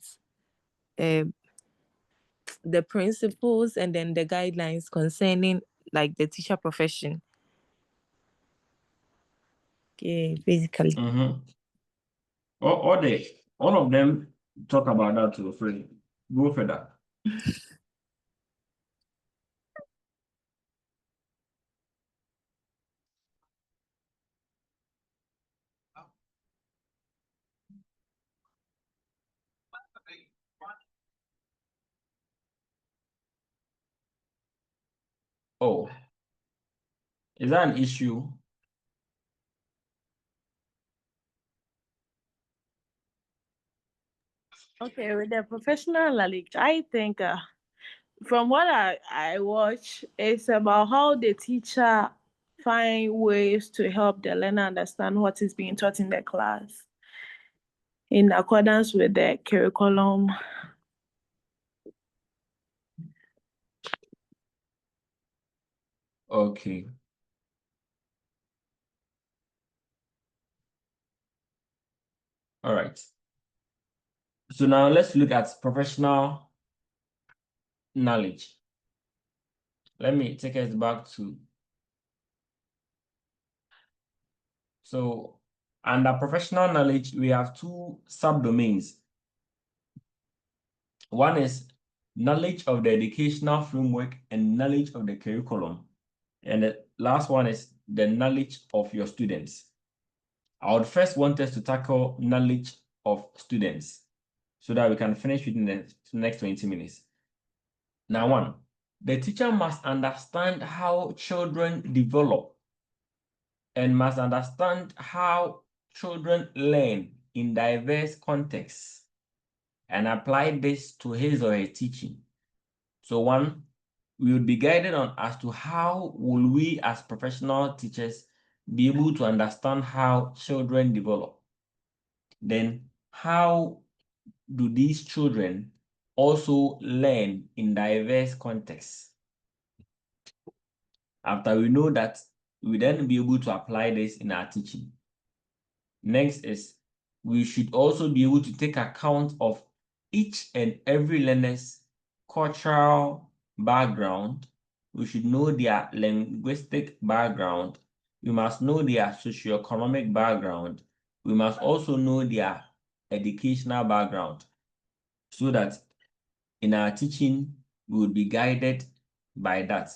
the principles and then the guidelines concerning like the teacher profession. Okay, basically. All of them talk about that too, free. Go further. Oh, is that an issue? Okay, with the professional knowledge, I think from what I watch, it's about how the teacher find ways to help the learner understand what is being taught in the class in accordance with the curriculum. Okay. All right. So now let's look at professional knowledge. Let me take us back to. So under professional knowledge, we have two subdomains. One is knowledge of the educational framework and knowledge of the curriculum. And the last one is the knowledge of your students. I would first want us to tackle knowledge of students so that we can finish within the next 20 minutes. Now, one, the teacher must understand how children develop and must understand how children learn in diverse contexts and apply this to his or her teaching. So one, we would be guided on as to how will we as professional teachers be able to understand how children develop. Then how do these children also learn in diverse contexts? After we know that, we then be able to apply this in our teaching. Next is we should also be able to take account of each and every learner's cultural background. We should know their linguistic background. We must know their socioeconomic background. We must also know their educational background so that in our teaching, we will be guided by that.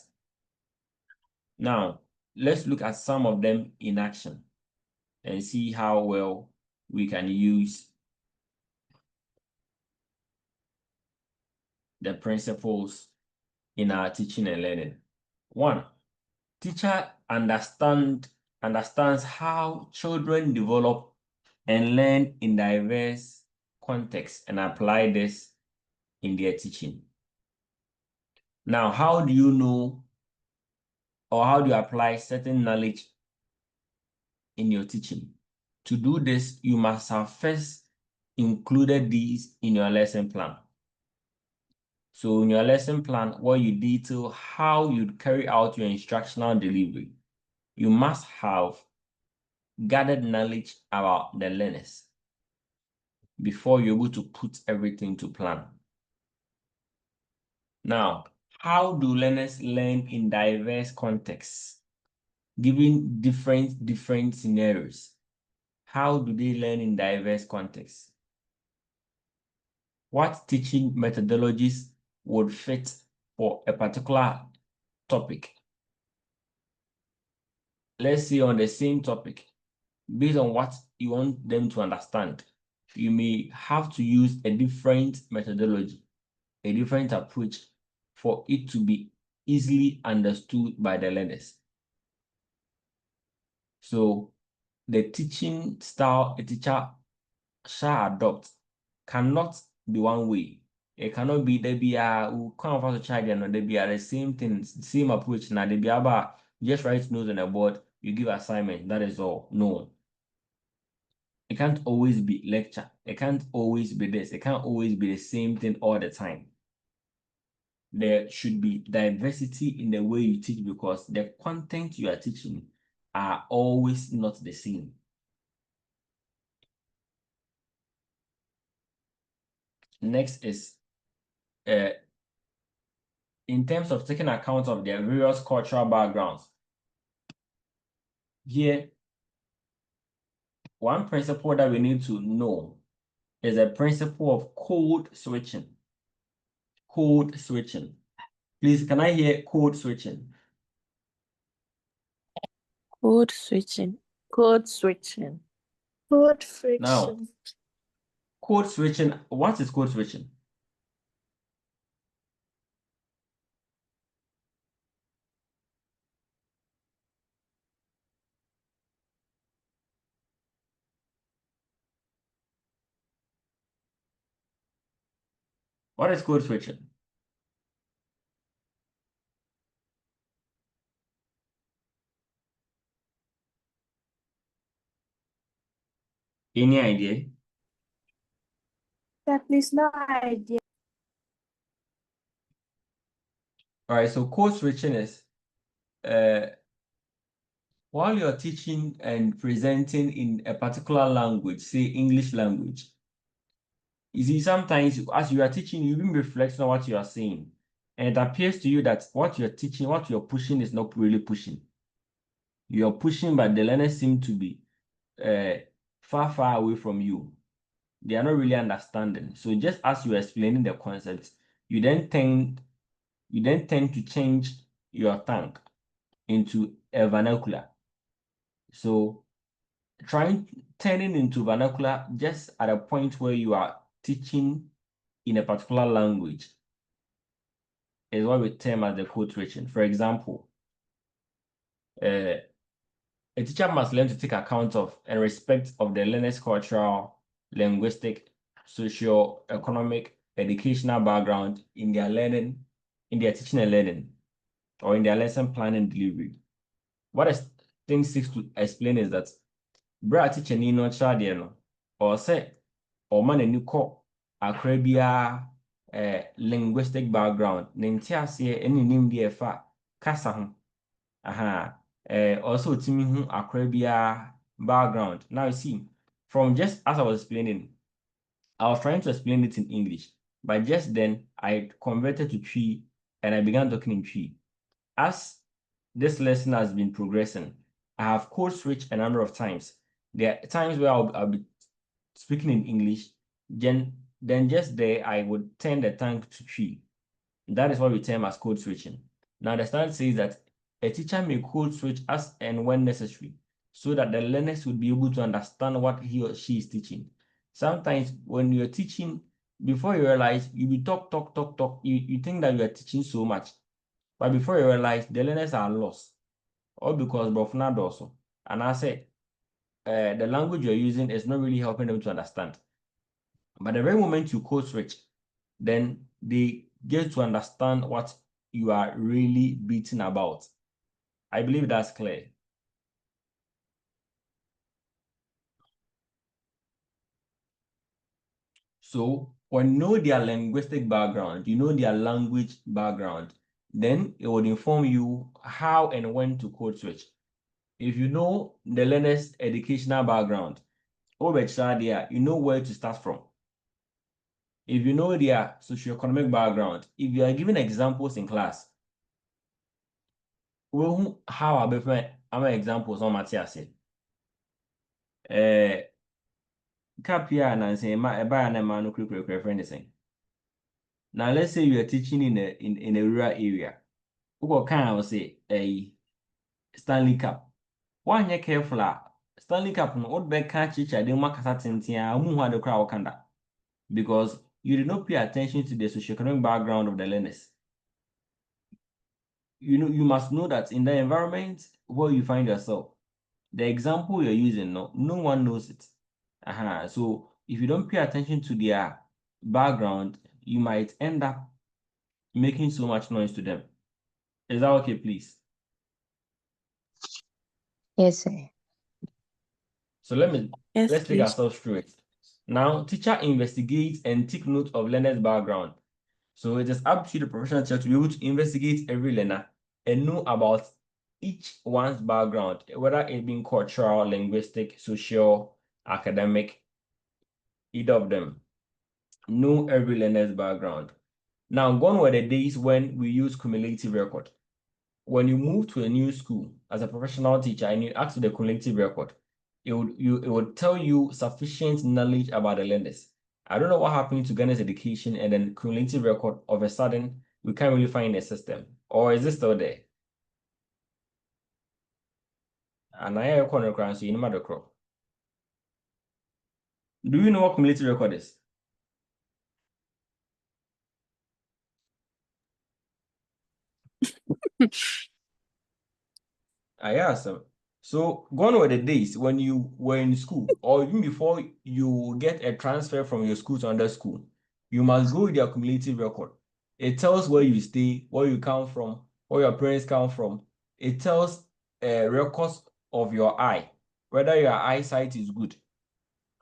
Now, let's look at some of them in action and see how well we can use the principles in our teaching and learning. 1, teacher understands how children develop and learn in diverse contexts and apply this in their teaching. Now, how do you know or how do you apply certain knowledge in your teaching? To do this, you must have first included these in your lesson plan. So in your lesson plan, where you detail how you carry out your instructional delivery, you must have gathered knowledge about the learners before you're able to put everything to plan. Now, how do learners learn in diverse contexts? Given different scenarios, how do they learn in diverse contexts? What teaching methodologies would fit for a particular topic? Let's say on the same topic, based on what you want them to understand, you may have to use a different methodology, a different approach for it to be easily understood by the learners. So the teaching style a teacher shall adopt cannot be one way. It cannot be there be who come for the child and there be the same thing, same approach. Now they be about just write notes on the board, you give assignment, that is all. No. It can't always be lecture. It can't always be this. It can't always be the same thing all the time. There should be diversity in the way you teach because the content you are teaching are always not the same. Next is in terms of taking account of their various cultural backgrounds. Here, one principle that we need to know is a principle of code switching. Code switching. Please, can I hear code switching? Code switching. Code switching. Code friction. Now, code switching, what is code switching? What is code switching? Any idea? That is no idea. All right, so code switching is while you're teaching and presenting in a particular language, say English language, you see, sometimes as you are teaching, you even reflect on what you are saying. And it appears to you that what you're teaching, what you're pushing is not really pushing. You're pushing, but the learners seem to be far away from you. They are not really understanding. So just as you're explaining the concepts, you then tend to change your tongue into a vernacular. So turning into vernacular just at a point where you are teaching in a particular language is what we term as the code switching. For example, a teacher must learn to take account of and respect of the learner's cultural, linguistic, socio-economic, educational background in their learning, in their teaching and learning. or in their lesson plan and delivery. What I think seeks to explain is that bra teacher ni no chade no or say or man ni ko akra linguistic background nti ase eni nim de fa kasa ho aha also timi hu akra background. Now you see, from just as I was explaining, I was trying to explain it in English, but just then I converted to Twi and I began talking in Twi. As this lesson has been progressing, I have code switched a number of times. There are times where I'll be speaking in English, then just there I would turn the tongue to Twi. That is what we term as code switching. Now the standard says that a teacher may code switch as and when necessary, so that the learners would be able to understand what he or she is teaching. Sometimes when you're teaching, before you realize, you be talk, you think that you are teaching so much. But before you realize, the learners are lost. All because of not also. And I say, the language you're using is not really helping them to understand. But the very moment you code switch, then they get to understand what you are really beating about. I believe that's clear. So when you know their linguistic background, you know their language background, then it would inform you how and when to code switch. If you know the learner's educational background, you know where to start from. If you know their socioeconomic background, if you are giving examples in class, how are examples on Matthias? Kapia and say my man friend is saying. Now let's say you are teaching in a rural area. Who can say a Stanley Cup? One year careful Stanley Cup no old back catch each other the crowd kanda. Because you did not pay attention to the socioeconomic background of the learners. You must know that in the environment where you find yourself, the example you're using, no one knows it. So if you don't pay attention to their background, you might end up making so much noise to them. Is that okay, please? Yes, sir. So let's take please. ourselves through it. Now, teacher investigates and take note of learner's background. So it is up to the professional teacher to be able to investigate every learner and know about each one's background, whether it being cultural, linguistic, social, academic, either of them. Know every learner's background. Now, gone were the days when we use cumulative record. When you move to a new school as a professional teacher and you ask for the cumulative record, it would tell you sufficient knowledge about the learners. I don't know what happened to Ghana's education and then cumulative record of a sudden we can't really find a system. Or is it still there? And I have corner crown, so you know the crop. Do you know what cumulative record is? I asked them. So gone were the days when you were in school, or even before you get a transfer from your school to another school, you must go with your cumulative record. It tells where you stay, where you come from, where your parents come from. It tells records of your eye, whether your eyesight is good,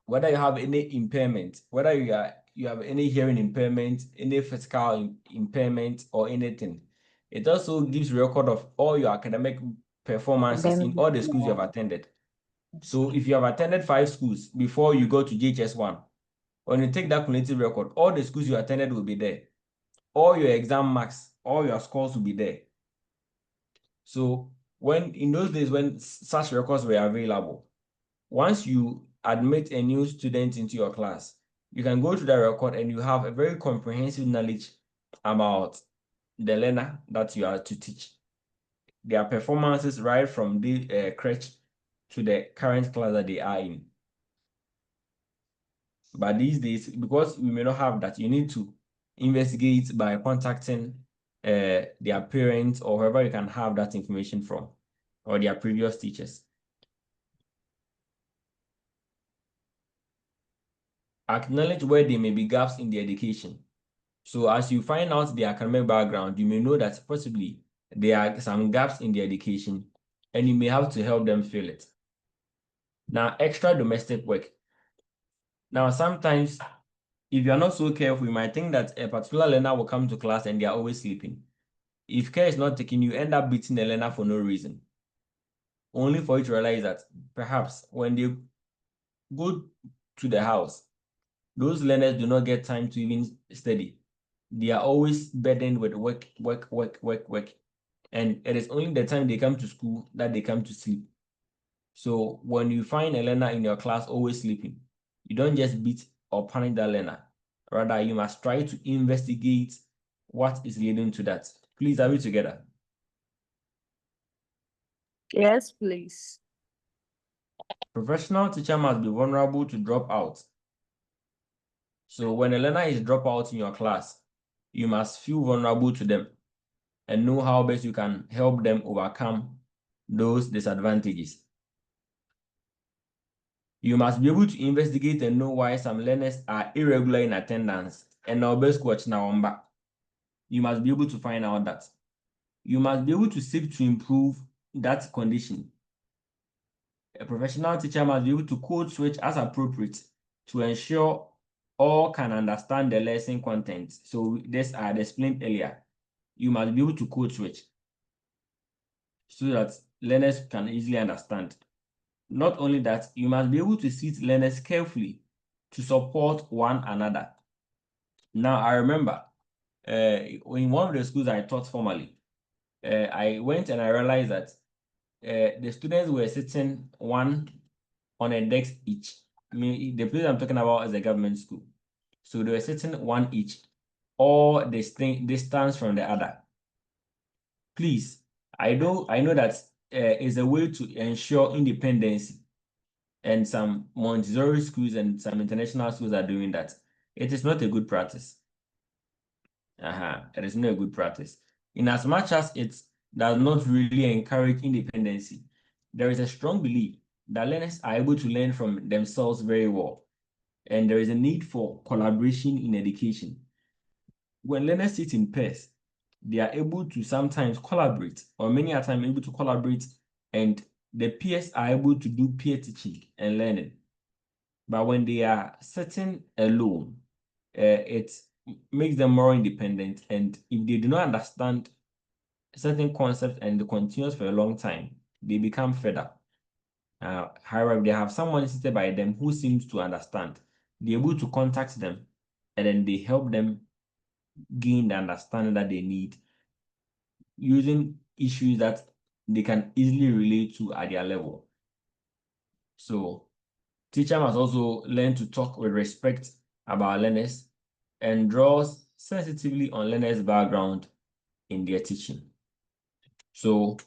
whether you have any impairment, whether you have any hearing impairment, any physical impairment, or anything. It also gives record of all your academic performances in all the schools you have attended. So if you have attended 5 schools before you go to JHS1, when you take that cumulative record, all the schools you attended will be there. All your exam marks, all your scores will be there. So when in those days when such records were available, once you admit a new student into your class, you can go to the record and you have a very comprehensive knowledge about the learner that you are to teach. Their performances right from the crèche to the current class that they are in. But these days, because we may not have that, you need to investigate by contacting their parents or whoever you can have that information from, or their previous teachers. Acknowledge where there may be gaps in the education. So as you find out their academic background, you may know that possibly there are some gaps in the education, and you may have to help them fill it. Now, extra domestic work. Now, sometimes, if you're not so careful, you might think that a particular learner will come to class and they are always sleeping. If care is not taken, you end up beating the learner for no reason, only for you to realize that perhaps when they go to the house, those learners do not get time to even study. They are always burdened with work. And it is only the time they come to school that they come to sleep. So when you find a learner in your class always sleeping, you don't just beat or punish that learner. Rather, you must try to investigate what is leading to that. Please, are we together? Yes, please. Professional teacher must be vulnerable to dropout. So when a learner is drop out in your class, you must feel vulnerable to them and know how best you can help them overcome those disadvantages. You must be able to investigate and know why some learners are irregular in attendance and now best watch now. You must be able to find out that. You must be able to seek to improve that condition. A professional teacher must be able to code switch as appropriate to ensure all can understand the lesson content. So this I had explained earlier. You must be able to code switch so that learners can easily understand. Not only that, you must be able to seat learners carefully to support one another. Now, I remember in one of the schools I taught formally, I went and I realized that the students were sitting one on a desk each. I mean, the place I'm talking about is a government school. So they were sitting one each, or distance from the other. Please, I know that is a way to ensure independence, and some Montessori schools and some international schools are doing that. It is not a good practice. It is not a good practice. In as much as it does not really encourage independence, there is a strong belief that learners are able to learn from themselves very well, and there is a need for collaboration in education. When learners sit in pairs, they are able to sometimes collaborate, or many a time able to collaborate, and the peers are able to do peer teaching and learning. But when they are sitting alone, it makes them more independent, and if they do not understand certain concepts and it continues for a long time, they become fed up. However, if they have someone seated by them who seems to understand, they're able to contact them, and then they help them gain the understanding that they need using issues that they can easily relate to at their level. So teacher must also learn to talk with respect about learners and draws sensitively on learners' background in their teaching. So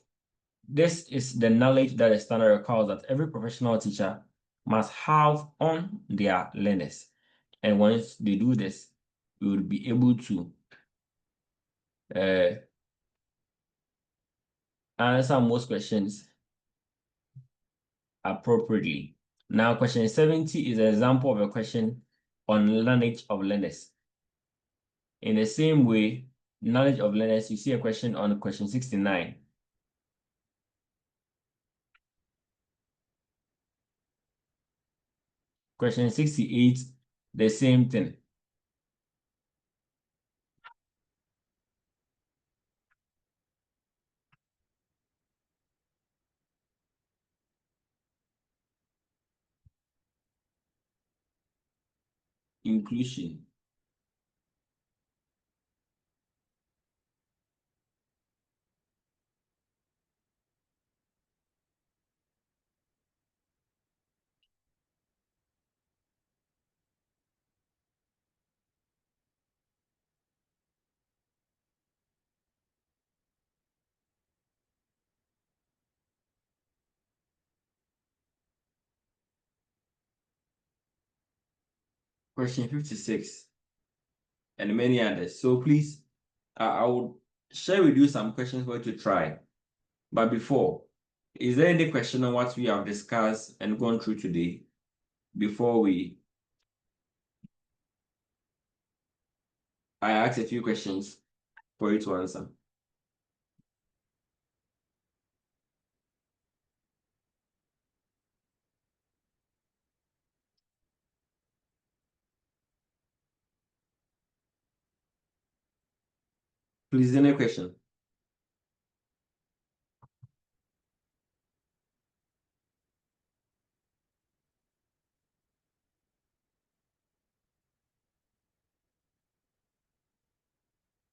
this is the knowledge that the standard requires that every professional teacher must have on their learners. And once they do this, we will be able to answer most questions appropriately. Now, question 70 is an example of a question on knowledge of learners. In the same way, knowledge of learners, you see a question on question 69. Question 68, the same thing. Inclusion. Question 56, and many others. So please, I will share with you some questions for you to try. But before, is there any question on what we have discussed and gone through today before I ask a few questions for you to answer? Please, any question?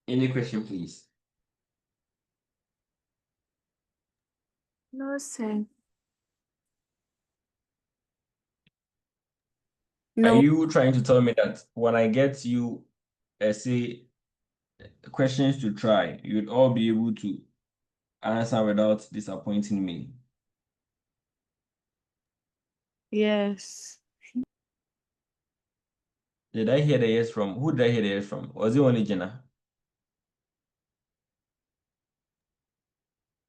Any question, please? No, sir. Are No, you trying to tell me that when I get you, say, questions to try, you'd all be able to answer without disappointing me? Yes. Did I hear the yes from? Who did I hear the yes from? Was it only Jenna?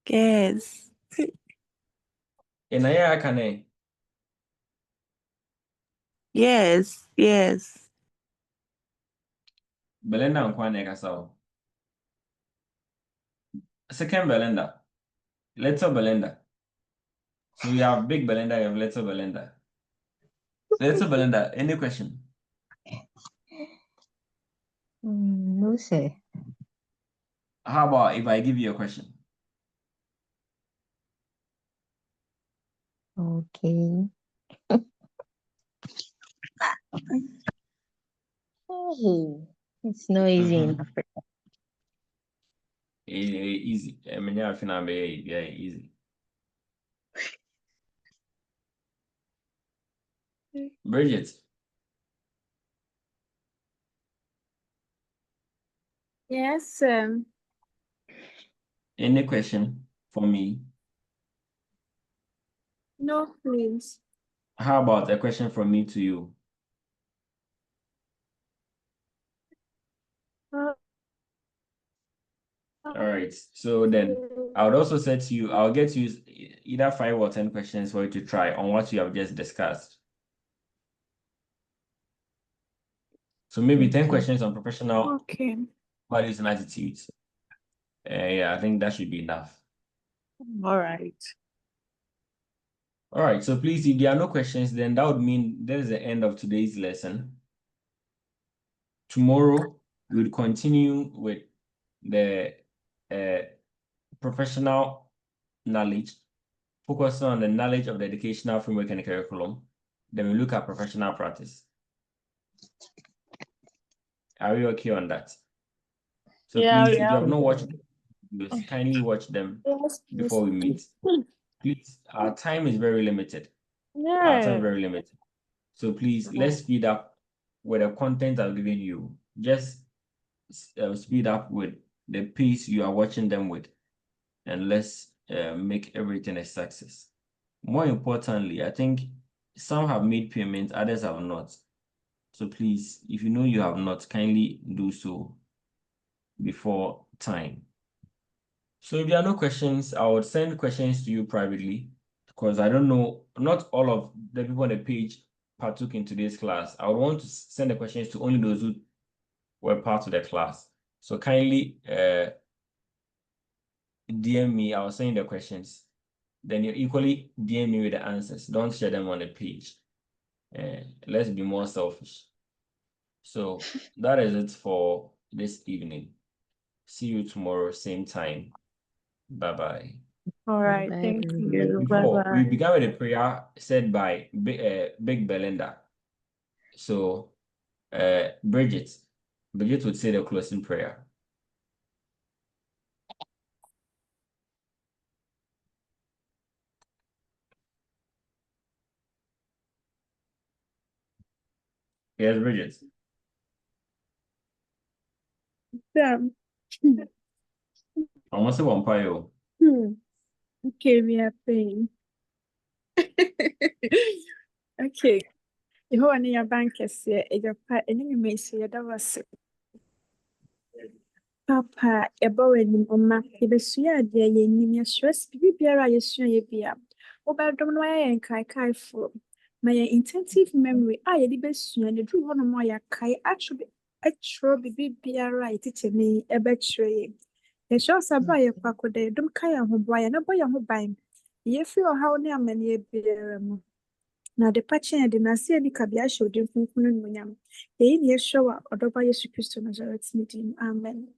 yes. And I can I? Yes, yes. Belinda and Kwane Kasao. Second Belinda. Little Belinda. So you have big Belinda, you have little Belinda. Little Belinda, any question? No, sir. How about if I give you a question? Okay. Hey, it's not easy in Africa. Easy. I mean, yeah, I think I'm easy. Bridget, Yes, any question for me? no, please. How about a question from me to you? All right. So then I would also say to you, I'll get you either 5 or 10 questions for you to try on what you have just discussed. So maybe 10 Okay. questions on professional Okay. values and attitudes. Yeah, I think that should be enough. All right. All right. So please, if there are no questions, then that would mean that is the end of today's lesson. Tomorrow, we'll continue with the professional knowledge, focusing on the knowledge of the educational framework and curriculum. Then we look at professional practice. Are we okay on that? So Yeah, please, if you yeah. have not watched videos, kindly watch them Yes, before we meet. Please, our time is very limited. Our time is Yeah. very limited. So please, let's speed up with the content I've given you. Just speed up with the pace you are watching them with, and let's make everything a success. More importantly, I think some have made payments, others have not. So please, if you know you have not, kindly do so before time. So if there are no questions, I would send questions to you privately because I don't know, not all of the people on the page partook in today's class. I would want to send the questions to only those who were part of the class. So kindly DM me, I'll send you the questions. Then you equally DM me with the answers. Don't share them on the page. Let's be more selfish. So that is it for this evening. See you tomorrow, same time. Bye-bye. All right. Bye, Thank everyone. you. Bye Before we bye. began with a prayer said by Big Belinda. So Bridget would say the closing prayer. Yes, Bridget. I want to say one prayer. Okay, we are praying. Okay. Yehowa ne yɛba nkɛseɛ, Agya ɛne Nyame yɛda wo ase. Papa, yɛba w'anim Ɔma, yɛbɛsua adeɛ yɛnim, yɛsrɛ sɛ biribiara a yɛsuaeɛ bia, wobɛdom na woayɛ yɛn nkaekaefoɔ. Ma yɛn intensive memory a yɛde bɛsua no duru hɔnom a yɛakae atwerɛ biribiara a yɛtikyɛni yi ɛbɛkyerɛ yɛn. Yɛhyɛ wo sɛ abere a yɛkɔ akɔda yɛdom ka yɛn ho boa yɛn na bɔ yɛn ho ban. Yɛfiri ɔhaw ne amanneɛ biara mu. Na ade pa kyɛn yɛde n'ase ani kabea ahyɛ wo din kronkron no animuonyam. Yɛyi na yɛsrɛ wɔ ɔdɔba Yesu Kristo Nasaret ne din mu. Amen.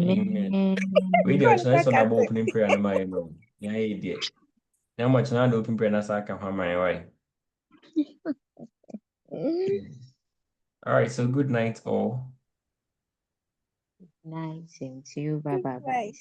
Amen. We do a nice on about opening prayer and my room. Yeah, dear. How much now the open prayer and I can have my way. All right, so good night all. Nice, same to you. Bye bye. Right.